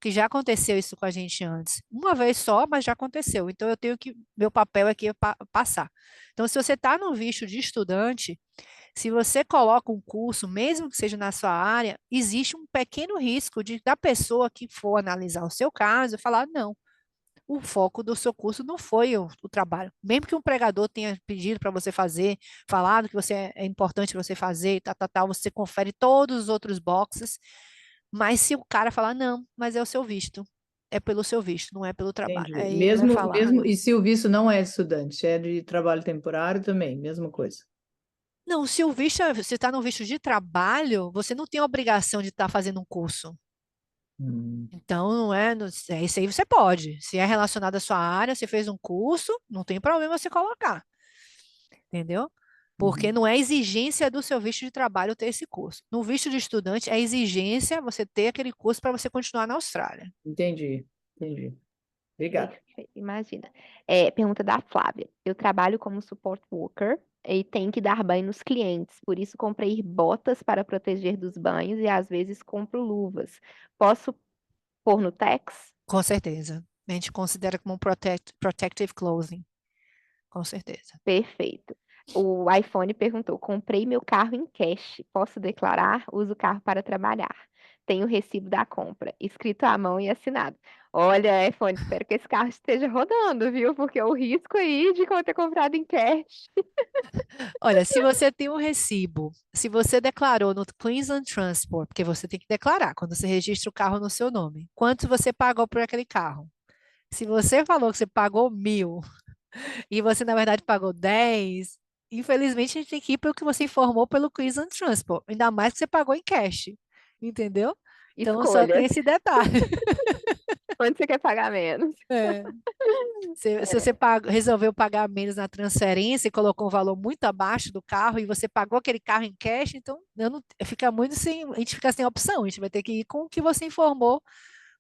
Speaker 2: que já aconteceu isso com a gente antes. Uma vez só, mas já aconteceu. Então, meu papel aqui é passar. Então, se você está no visto de estudante, se você coloca um curso, mesmo que seja na sua área, existe um pequeno risco da pessoa que for analisar o seu caso falar, não, o foco do seu curso não foi o trabalho. Mesmo que um pregador tenha pedido para você fazer, falado que é importante você fazer, você confere todos os outros boxes, mas se o cara falar, não, mas é o seu visto, é pelo seu visto, não é pelo trabalho.
Speaker 4: Entendi.
Speaker 2: Aí ele vai falar.
Speaker 4: E se o visto não é de estudante, é de trabalho temporário também, mesma coisa.
Speaker 2: Não, se o visto, você está no visto de trabalho, você não tem a obrigação de estar fazendo um curso.
Speaker 4: Hum.
Speaker 2: Então, não é, isso aí você pode. Se é relacionado à sua área, você fez um curso, não tem problema você colocar. Entendeu? Porque
Speaker 3: Uhum.
Speaker 2: não é exigência do seu visto de trabalho ter esse curso. No visto de estudante, é exigência você ter aquele curso para você continuar na Austrália.
Speaker 4: Entendi, entendi. Obrigado.
Speaker 1: Perfeito, imagina. Pergunta da Flávia. Eu trabalho como support worker e tenho que dar banho nos clientes, por isso comprei botas para proteger dos banhos e às vezes compro luvas. Posso pôr no tax?
Speaker 2: Com certeza. A gente considera como protective clothing. Com certeza.
Speaker 1: Perfeito. O iPhone perguntou: comprei meu carro em cash. Posso declarar? Uso o carro para trabalhar. Tenho o recibo da compra, escrito à mão e assinado. Olha, iPhone, espero que esse carro esteja rodando, viu? Porque o risco aí de ter comprado em cash.
Speaker 2: Olha, se você tem um recibo, se você declarou no Queensland Transport, porque você tem que declarar quando você registra o carro no seu nome, quanto você pagou por aquele carro? Se você falou que você pagou 1.000 e você, na verdade, pagou 10, infelizmente a gente tem que ir pelo que você informou pelo Queensland Transport, ainda mais que você pagou em cash, entendeu? Então, só tem
Speaker 1: Escolha.
Speaker 2: esse detalhe.
Speaker 1: Onde você quer pagar menos?
Speaker 2: É. Se você resolveu pagar menos na transferência e colocou um valor muito abaixo do carro e você pagou aquele carro em cash, então fica muito sem, a gente fica sem opção, a gente vai ter que ir com o que você informou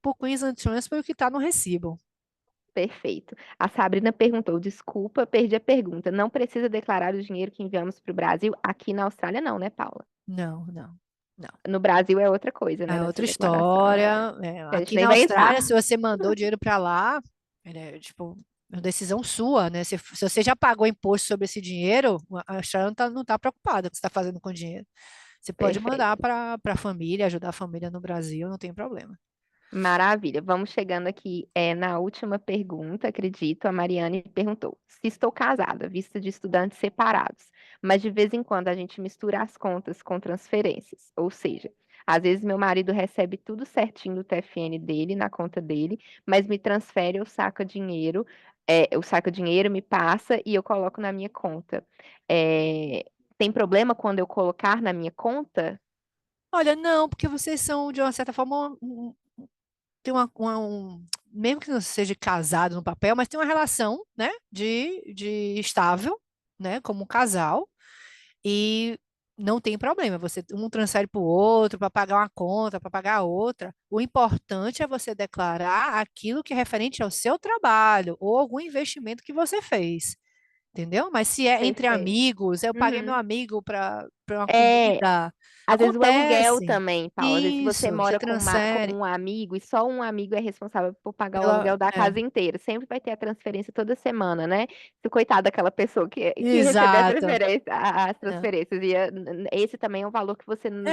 Speaker 2: por Queensland Transfer e o que está no recibo.
Speaker 1: Perfeito. A Sabrina perguntou: desculpa, perdi a pergunta. Não precisa declarar o dinheiro que enviamos para o Brasil? Aqui na Austrália, não, né, Paula?
Speaker 2: Não, não, não.
Speaker 1: No Brasil é outra coisa, né?
Speaker 2: É
Speaker 1: Nessa
Speaker 2: outra
Speaker 1: declaração.
Speaker 2: história.
Speaker 1: A gente
Speaker 2: Aqui
Speaker 1: nem
Speaker 2: na
Speaker 1: vai
Speaker 2: Austrália,
Speaker 1: entrar.
Speaker 2: se você mandou dinheiro para lá, tipo, é uma decisão sua, né? Se você já pagou imposto sobre esse dinheiro, a Austrália não tá preocupada com o que você está fazendo com o dinheiro. Você pode mandar
Speaker 1: Perfeito.
Speaker 2: para a família, ajudar a família no Brasil, não tem problema.
Speaker 1: Maravilha. Vamos chegando aqui na última pergunta, acredito. A Mariane perguntou: se estou casada, vista de estudantes separados, mas de vez em quando a gente mistura as contas com transferências. Ou seja, às vezes meu marido recebe tudo certinho do TFN dele, na conta dele, mas me transfere ou saca dinheiro, eu saco dinheiro, me passa e eu coloco na minha conta. Tem problema quando eu colocar na minha conta?
Speaker 2: Olha, não, porque vocês são, de uma certa forma, tem mesmo que não seja casado no papel, mas tem uma relação, né, de estável, né, como um casal, e não tem problema, você um transfere para o outro, para pagar uma conta, para pagar outra. O importante é você declarar aquilo que é referente ao seu trabalho ou algum investimento que você fez. Entendeu? Mas se é entre
Speaker 1: Perfeito.
Speaker 2: amigos, eu paguei meu
Speaker 1: Uhum.
Speaker 2: amigo para uma
Speaker 1: É,
Speaker 2: comida.
Speaker 1: às vezes o aluguel
Speaker 2: Acontece.
Speaker 1: também, Paula. Às vezes você
Speaker 2: Isso, você
Speaker 1: mora com
Speaker 2: transfere
Speaker 1: um amigo e só um amigo é responsável por pagar o
Speaker 2: pela.
Speaker 1: aluguel da casa inteira. Sempre vai ter a transferência toda semana, né? Se coitado daquela pessoa que receber a
Speaker 2: Exato.
Speaker 1: transferência, as
Speaker 2: Não.
Speaker 1: transferências. E esse também é um valor que você não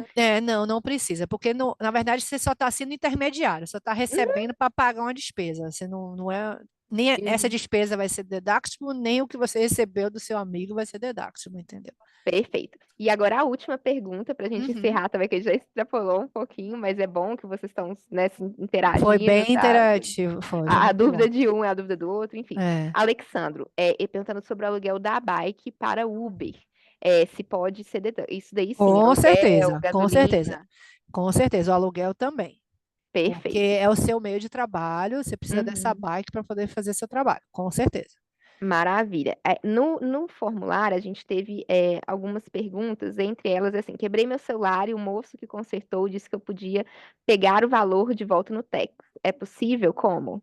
Speaker 1: precisa.
Speaker 2: Não precisa, porque na verdade você só está sendo intermediário, só está recebendo para pagar uma despesa. Você não é. Nem essa
Speaker 1: Uhum.
Speaker 2: despesa vai ser deductible, nem o que você recebeu do seu amigo vai ser deductible, entendeu?
Speaker 1: Perfeito. E agora a última pergunta para a gente
Speaker 2: Uhum.
Speaker 1: encerrar também, que já extrapolou um pouquinho, mas é bom que vocês estão, né, se
Speaker 2: Foi
Speaker 1: interagindo,
Speaker 2: bem
Speaker 1: tá?
Speaker 2: interativo, foi
Speaker 1: A
Speaker 2: muito
Speaker 1: dúvida
Speaker 2: legal.
Speaker 1: de um é a dúvida do outro, enfim.
Speaker 2: É.
Speaker 1: Alexandro, e perguntando sobre o aluguel da bike para Uber. Se pode ser isso daí sim,
Speaker 2: Com
Speaker 1: aluguel,
Speaker 2: certeza, com certeza.
Speaker 1: gasolina.
Speaker 2: Com certeza, o aluguel também. Porque
Speaker 1: Perfeito.
Speaker 2: é o seu meio de trabalho, você precisa dessa
Speaker 1: Uhum.
Speaker 2: bike para poder fazer seu trabalho, com certeza.
Speaker 1: Maravilha. No formulário, a gente teve algumas perguntas, entre elas, assim, quebrei meu celular e o moço que consertou disse que eu podia pegar o valor de volta no Tex. É possível? Como?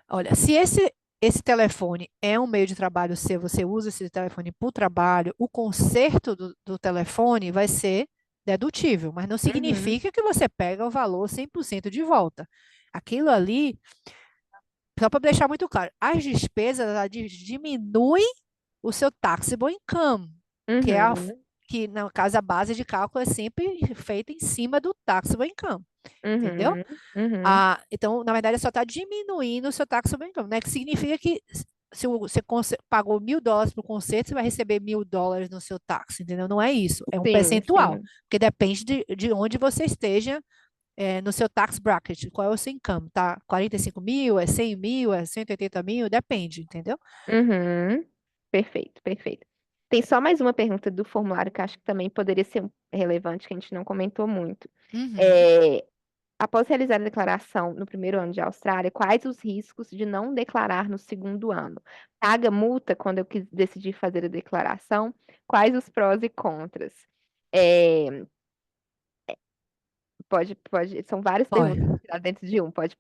Speaker 2: Olha, se esse telefone é um meio de trabalho seu, você usa esse telefone para o trabalho, o conserto do telefone vai ser dedutível, mas não
Speaker 1: Uhum.
Speaker 2: significa que você pega o valor 100% de volta. Aquilo ali, só para deixar muito claro, as despesas elas diminuem o seu taxable income, que é
Speaker 1: Uhum.
Speaker 2: que, no caso, a base de cálculo é sempre feita em cima do taxable income, entendeu?
Speaker 1: Uhum. Uhum.
Speaker 2: Então, na verdade, só está diminuindo o seu taxable income, né? Que significa que se você pagou $1.000 para o conserto, você vai receber $1.000 no seu taxa, entendeu? Não é isso, é um
Speaker 1: Sim,
Speaker 2: percentual,
Speaker 1: sim.
Speaker 2: porque depende de onde você esteja no seu tax bracket, qual é o seu income, tá? 45 mil, é 100 mil, é 180 mil, depende, entendeu?
Speaker 1: Uhum. Perfeito, perfeito. Tem só mais uma pergunta do formulário que eu acho que também poderia ser relevante, que a gente não comentou muito.
Speaker 2: Uhum.
Speaker 1: É, após realizar a declaração no primeiro ano de Austrália, quais os riscos de não declarar no segundo ano? Paga multa quando eu decidir fazer a declaração? Quais os prós e contras? É, são várias perguntas
Speaker 2: Olha,
Speaker 1: tiradas dentro de um. Pode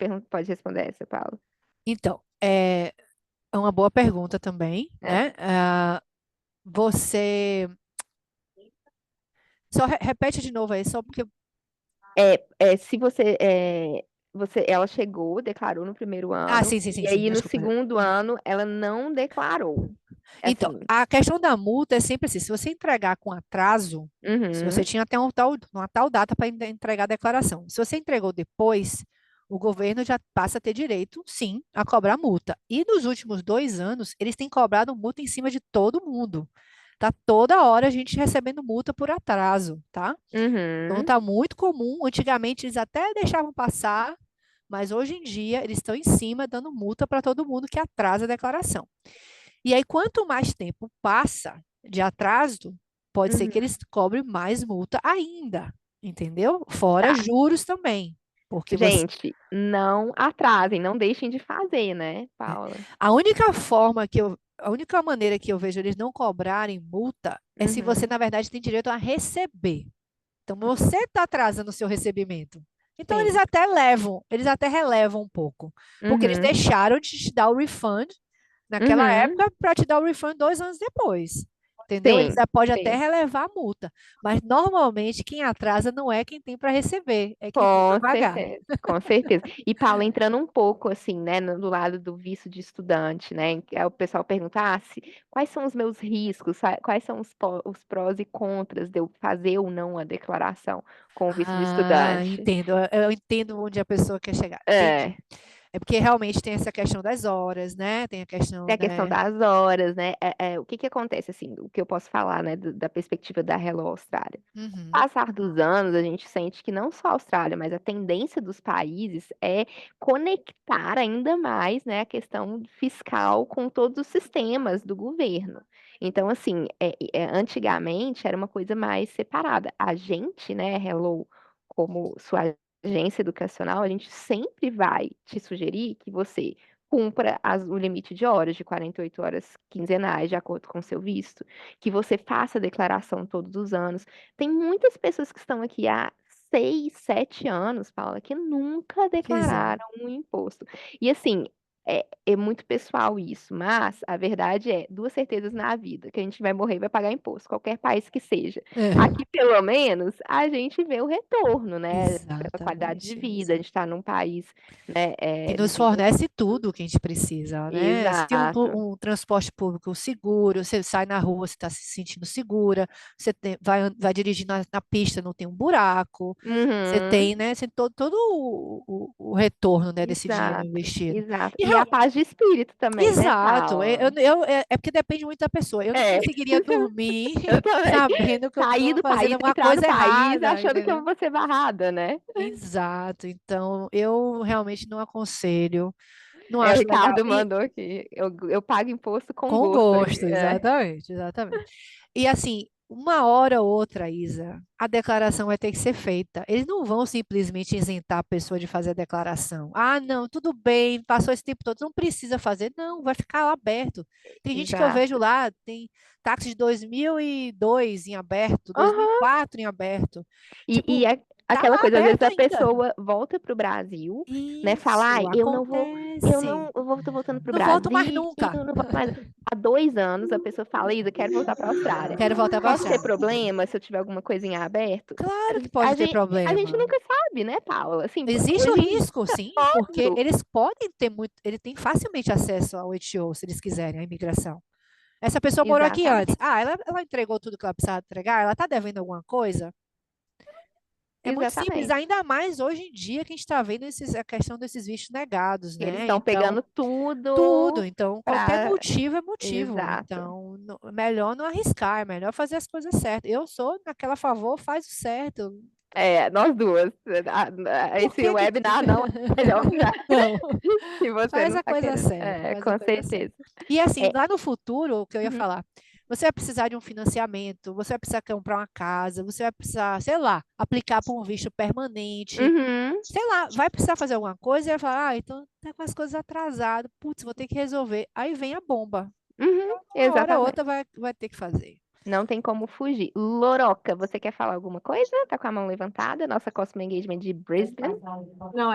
Speaker 1: responder essa, Paulo.
Speaker 2: então, é uma boa pergunta também,
Speaker 1: É.
Speaker 2: né? Você. Só repete de novo aí, só porque.
Speaker 1: Se ela chegou, declarou no primeiro
Speaker 2: Ah,
Speaker 1: ano,
Speaker 2: sim, sim,
Speaker 1: e
Speaker 2: sim, sim,
Speaker 1: aí no
Speaker 2: desculpa.
Speaker 1: segundo ano ela não declarou.
Speaker 2: Então,
Speaker 1: Assim,
Speaker 2: a questão da multa é sempre assim: se você entregar com atraso, se você
Speaker 1: uhum,
Speaker 2: tinha até uma tal data para entregar a declaração, se você entregou depois, o governo já passa a ter direito, sim, a cobrar multa. E nos últimos 2 anos, eles têm cobrado multa em cima de todo mundo. Tá toda hora a gente recebendo multa por atraso, tá? Então
Speaker 1: uhum,
Speaker 2: tá muito comum. Antigamente eles até deixavam passar, mas hoje em dia eles estão em cima dando multa para todo mundo que atrasa a declaração. E aí, quanto mais tempo passa de atraso, pode ser que
Speaker 1: uhum.
Speaker 2: eles cobrem mais multa ainda, entendeu? Fora
Speaker 1: Tá.
Speaker 2: juros também, porque você.
Speaker 1: Gente, não atrasem, não deixem de fazer, né, Paula?
Speaker 2: A única forma que eu, a única maneira que eu vejo eles não cobrarem multa é se você,
Speaker 1: Uhum,
Speaker 2: na verdade, tem direito a receber. Então, você está atrasando o seu recebimento. Então,
Speaker 1: sim.
Speaker 2: eles até relevam um pouco, porque eles
Speaker 1: Uhum,
Speaker 2: deixaram de te dar o refund naquela
Speaker 1: uhum,
Speaker 2: época para te dar o refund 2 anos depois. Entendeu? Eles
Speaker 1: sim,
Speaker 2: podem até
Speaker 1: sim.
Speaker 2: relevar a multa, mas normalmente quem atrasa não é quem tem para receber, é quem tem para
Speaker 1: Com
Speaker 2: pagar.
Speaker 1: certeza, com certeza. E Paula, entrando um pouco assim, né, do lado do visto de estudante, né? Aí o pessoal pergunta, quais são os meus riscos, quais são os prós e contras de eu fazer ou não a declaração com o visto de
Speaker 2: Ah,
Speaker 1: estudante?
Speaker 2: entendo. Eu entendo onde a pessoa quer chegar. Entendi.
Speaker 1: É.
Speaker 2: É porque realmente tem essa questão das horas, né? Tem a questão,
Speaker 1: Tem a questão
Speaker 2: né?
Speaker 1: das horas, né? O que que acontece, assim, o que eu posso falar, né, da perspectiva da Hello Austrália?
Speaker 2: Uhum,
Speaker 1: Passar dos anos, a gente sente que não só a Austrália, mas a tendência dos países é conectar ainda mais, né, a questão fiscal com todos os sistemas do governo. Então, assim, antigamente era uma coisa mais separada. A gente, né, Hello, como sua agência educacional, a gente sempre vai te sugerir que você cumpra o limite de horas, de 48 horas quinzenais, de acordo com o seu visto, que você faça a declaração todos os anos. Tem muitas pessoas que estão aqui há 6, 7 anos, Paula, que nunca
Speaker 2: pois é.
Speaker 1: declararam um imposto. E assim, é muito pessoal isso, mas a verdade é, duas certezas na vida, que a gente vai morrer e vai pagar imposto, qualquer país que seja.
Speaker 2: É,
Speaker 1: Aqui, pelo menos, a gente vê o retorno, né, pela qualidade de
Speaker 2: exatamente.
Speaker 1: vida, a gente está num país, né,
Speaker 2: Que nos
Speaker 1: desenvolvido.
Speaker 2: fornece tudo o que a gente precisa, né? Se tem
Speaker 1: Exato.
Speaker 2: um transporte público seguro, você sai na rua, você está se sentindo segura, você vai dirigir na pista, não tem um buraco, você
Speaker 1: Uhum.
Speaker 2: tem, né? Você tem todo o retorno, né, desse dinheiro
Speaker 1: Exato,
Speaker 2: investido.
Speaker 1: exato.
Speaker 2: E
Speaker 1: E a paz de espírito também, né,
Speaker 2: exato,
Speaker 1: Paula?
Speaker 2: é porque depende muito da pessoa. Eu não
Speaker 1: É,
Speaker 2: conseguiria dormir
Speaker 1: eu também.
Speaker 2: sabendo que eu
Speaker 1: Sair
Speaker 2: estou
Speaker 1: do
Speaker 2: fazendo
Speaker 1: país,
Speaker 2: alguma
Speaker 1: entrar no
Speaker 2: coisa
Speaker 1: país,
Speaker 2: errada,
Speaker 1: achando que eu
Speaker 2: entendeu?
Speaker 1: vou ser barrada, né?
Speaker 2: Exato. Então, eu realmente não aconselho, não
Speaker 1: O
Speaker 2: acho legal.
Speaker 1: Ricardo
Speaker 2: E
Speaker 1: mandou aqui. Eu pago imposto com
Speaker 2: com
Speaker 1: gosto aqui.
Speaker 2: gosto, exatamente, exatamente. E assim, uma hora ou outra, Isa, a declaração vai ter que ser feita. Eles não vão simplesmente isentar a pessoa de fazer a declaração. Ah, não, tudo bem, passou esse tempo todo, não precisa fazer. Não, vai ficar lá aberto. Tem gente que eu vejo
Speaker 1: Exato.
Speaker 2: lá, tem táxi de 2002 em aberto,
Speaker 1: Aham.
Speaker 2: 2004 em aberto.
Speaker 1: E,
Speaker 2: Tipo,
Speaker 1: e é
Speaker 2: tá
Speaker 1: aquela
Speaker 2: lá
Speaker 1: coisa, às vezes
Speaker 2: aberto
Speaker 1: a
Speaker 2: ainda.
Speaker 1: pessoa volta para o Brasil, né? Fala,
Speaker 2: Isso,
Speaker 1: eu não vou,
Speaker 2: acontece.
Speaker 1: tô voltando para o
Speaker 2: Não volto mais
Speaker 1: Brasil,
Speaker 2: nunca.
Speaker 1: não volto mais. Há 2 anos a pessoa fala, Isa, quero voltar para a Austrália.
Speaker 2: Quero voltar para a
Speaker 1: Pode ter
Speaker 2: Austrália.
Speaker 1: problema se eu tiver alguma coisa em aberto?
Speaker 2: Claro que
Speaker 1: A
Speaker 2: pode ter
Speaker 1: gente, a gente
Speaker 2: problema.
Speaker 1: nunca sabe, né, Paula? Assim,
Speaker 2: Existe o
Speaker 1: hoje em
Speaker 2: risco, sim, porque
Speaker 1: todo.
Speaker 2: eles podem ter muito, ele tem facilmente acesso ao HO, se eles quiserem, à imigração. Essa pessoa morou aqui antes.
Speaker 1: Exatamente.
Speaker 2: Ah, ela entregou tudo que ela precisava entregar, ela está devendo alguma coisa? É muito simples,
Speaker 1: Exatamente.
Speaker 2: ainda mais hoje em dia que a gente está vendo a questão desses vistos negados,
Speaker 1: Eles
Speaker 2: né?
Speaker 1: estão
Speaker 2: Então,
Speaker 1: pegando
Speaker 2: tudo.
Speaker 1: tudo
Speaker 2: Então, qualquer
Speaker 1: para.
Speaker 2: motivo é motivo.
Speaker 1: Exato.
Speaker 2: Então, melhor não arriscar, é melhor fazer as coisas certas. Eu sou naquela favor, faz o certo.
Speaker 1: Nós duas.
Speaker 2: Por
Speaker 1: Esse
Speaker 2: que que...
Speaker 1: webinar não é melhor lugar
Speaker 2: Não.
Speaker 1: se você
Speaker 2: Faz
Speaker 1: não
Speaker 2: a
Speaker 1: está
Speaker 2: coisa
Speaker 1: querendo.
Speaker 2: certa, faz a
Speaker 1: Com
Speaker 2: coisa certa.
Speaker 1: certeza.
Speaker 2: E assim,
Speaker 1: É,
Speaker 2: lá no futuro, o que eu ia
Speaker 1: uhum,
Speaker 2: falar, Você vai precisar de um financiamento, você vai precisar comprar uma casa, você vai precisar, sei lá, aplicar para um visto permanente,
Speaker 1: Uhum,
Speaker 2: sei lá, vai precisar fazer alguma coisa e vai falar, então tá com as coisas atrasadas, putz, vou ter que resolver. Aí vem a bomba.
Speaker 1: uhum,
Speaker 2: Uma hora ou
Speaker 1: exatamente.
Speaker 2: outra vai ter que fazer.
Speaker 1: Não tem como fugir. Loroca, você quer falar alguma coisa? Tá com a mão levantada? Nossa Customer Engagement de Brisbane.
Speaker 6: Não,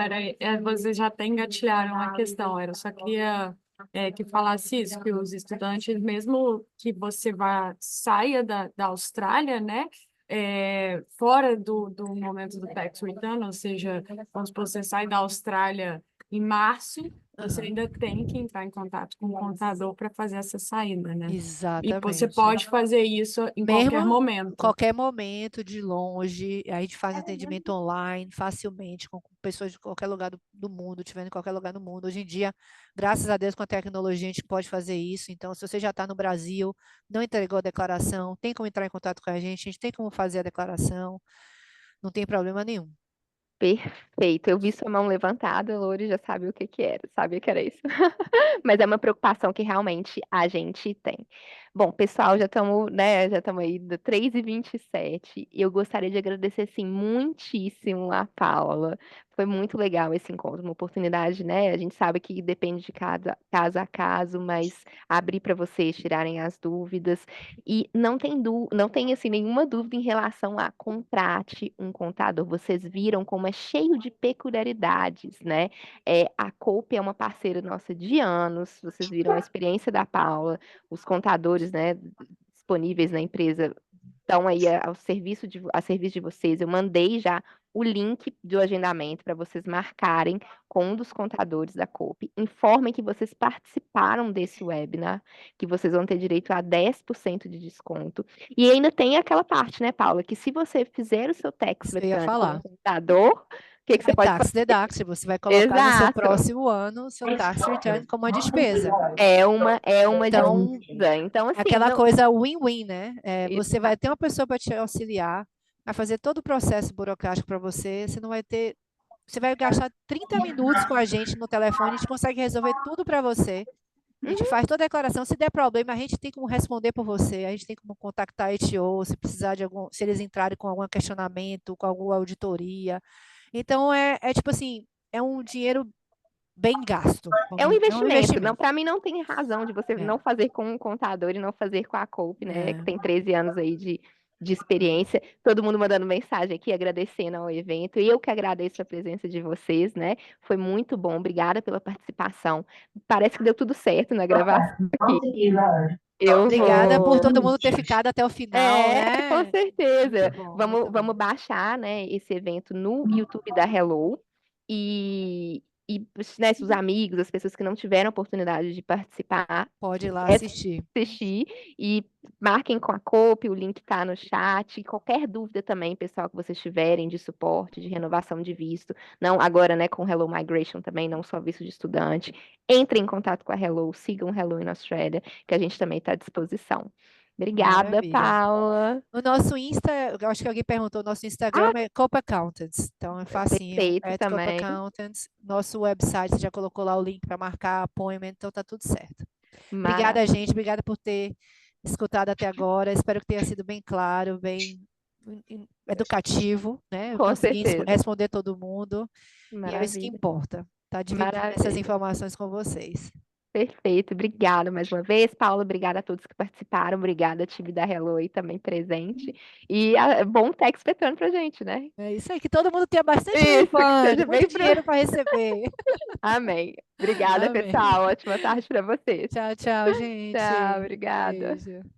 Speaker 6: vocês já até engatilharam a questão, eu só queria que falasse isso, que os estudantes, mesmo que você saia da Austrália, né, fora do momento do tax return, ou seja, quando você sai da Austrália em março, você ainda tem que entrar em contato com o contador para fazer essa saída, né? E você
Speaker 2: Exatamente.
Speaker 6: pode fazer isso em qualquer
Speaker 2: Mesmo
Speaker 6: momento.
Speaker 2: qualquer momento, de longe, a gente faz atendimento online facilmente, com pessoas de qualquer lugar do mundo, estiverem em qualquer lugar do mundo. Hoje em dia, graças a Deus, com a tecnologia, a gente pode fazer isso. Então, se você já está no Brasil, não entregou a declaração, tem como entrar em contato com a gente tem como fazer a declaração, não tem problema nenhum.
Speaker 1: Perfeito. Eu vi sua mão levantada, Lore já sabe o que que era, sabia que era isso. Mas é uma preocupação que realmente a gente tem. Bom, pessoal, já estamos, né, já estamos aí do 3h27. Eu gostaria de agradecer, assim, muitíssimo a Paula. Foi muito legal esse encontro, uma oportunidade, né? A gente sabe que depende de cada caso a caso, mas abrir para vocês tirarem as dúvidas. E não tem assim nenhuma dúvida em relação a contrate um contador. Vocês viram como é cheio de peculiaridades, né? A Cope é uma parceira nossa de anos. Vocês viram a experiência da Paula, os contadores, né, disponíveis na empresa estão aí a serviço de vocês. Eu mandei já o link do agendamento para vocês marcarem com um dos contadores da Cope. Informem que vocês participaram desse webinar, que vocês vão ter direito a 10% de desconto. E ainda tem aquela parte, né, Paula, que se você fizer o seu tax
Speaker 2: Isso eu ia
Speaker 1: return com
Speaker 2: falar.
Speaker 1: o contador, o que você pode
Speaker 2: Tax
Speaker 1: fazer?
Speaker 2: deduct, você vai colocar no seu
Speaker 1: Exato.
Speaker 2: próximo ano o seu tax return como uma despesa.
Speaker 1: É uma
Speaker 2: Então,
Speaker 1: dívida. Então, assim,
Speaker 2: aquela
Speaker 1: não...
Speaker 2: coisa win-win, né? Você vai
Speaker 1: Exato.
Speaker 2: ter uma pessoa para te auxiliar, vai fazer todo o processo burocrático para você, você não vai ter. Você vai gastar 30 minutos com a gente no telefone, a gente consegue resolver tudo para você. A gente faz toda a declaração. Se der problema, a gente tem como responder por você, a gente tem como contactar a ETO, se precisar de algum, se eles entrarem com algum questionamento, com alguma auditoria. Então, tipo assim, é um dinheiro bem gasto.
Speaker 1: É um
Speaker 2: É um
Speaker 1: investimento. Não,
Speaker 2: investimento.
Speaker 1: para mim não tem razão de você não fazer com um contador e não fazer com a Cope, né? Que tem 13 anos aí de experiência. Todo mundo mandando mensagem aqui, agradecendo ao evento. E eu que agradeço a presença de vocês, né? Foi muito bom. Obrigada pela participação. Parece que deu tudo certo na gravação aqui.
Speaker 2: Obrigada por todo mundo ter ficado até o final, né?
Speaker 1: Com certeza.
Speaker 2: Muito bom, muito
Speaker 1: Vamos
Speaker 2: bom.
Speaker 1: baixar, né, esse evento no YouTube da Hello e né, se os amigos, as pessoas que não tiveram oportunidade de participar,
Speaker 2: Pode ir lá
Speaker 1: é
Speaker 2: assistir.
Speaker 1: assistir e marquem com a Cope, o link está no chat. Qualquer dúvida também, pessoal, que vocês tiverem de suporte, de renovação de visto, não agora, né, com Hello Migration também, não só visto de estudante, entrem em contato com a Hello, sigam Hello in Australia, que a gente também está à disposição. Obrigada,
Speaker 2: Maravilha.
Speaker 1: Paula.
Speaker 2: O nosso Insta, eu acho que alguém perguntou, o nosso Instagram é Cope Accountants. Então é facinho,
Speaker 1: Perfeito
Speaker 2: Cope
Speaker 1: também.
Speaker 2: Accountants. Nosso website, você já colocou lá o link para marcar appointment, então tá tudo certo.
Speaker 1: Maravilha.
Speaker 2: Obrigada, gente. Obrigada por ter escutado até agora. Espero que tenha sido bem claro, bem educativo, né? Eu
Speaker 1: Com
Speaker 2: consegui
Speaker 1: certeza.
Speaker 2: responder todo mundo. E é isso que
Speaker 1: Maravilha.
Speaker 2: importa, tá dividindo essas
Speaker 1: Maravilha.
Speaker 2: informações com vocês.
Speaker 1: Perfeito, obrigada mais uma vez, Paula. Obrigada a todos que participaram. Obrigada, time da Hello aí também presente. E bom tax return pra gente, né?
Speaker 2: É isso aí, que todo mundo tenha bastante
Speaker 1: Isso, que
Speaker 2: refund,
Speaker 1: seja bem
Speaker 2: muito dinheiro para receber.
Speaker 1: Amém. Obrigada,
Speaker 2: Amém.
Speaker 1: pessoal. Ótima tarde para vocês.
Speaker 2: Tchau, tchau, gente.
Speaker 1: Tchau, obrigada.
Speaker 2: Beijo.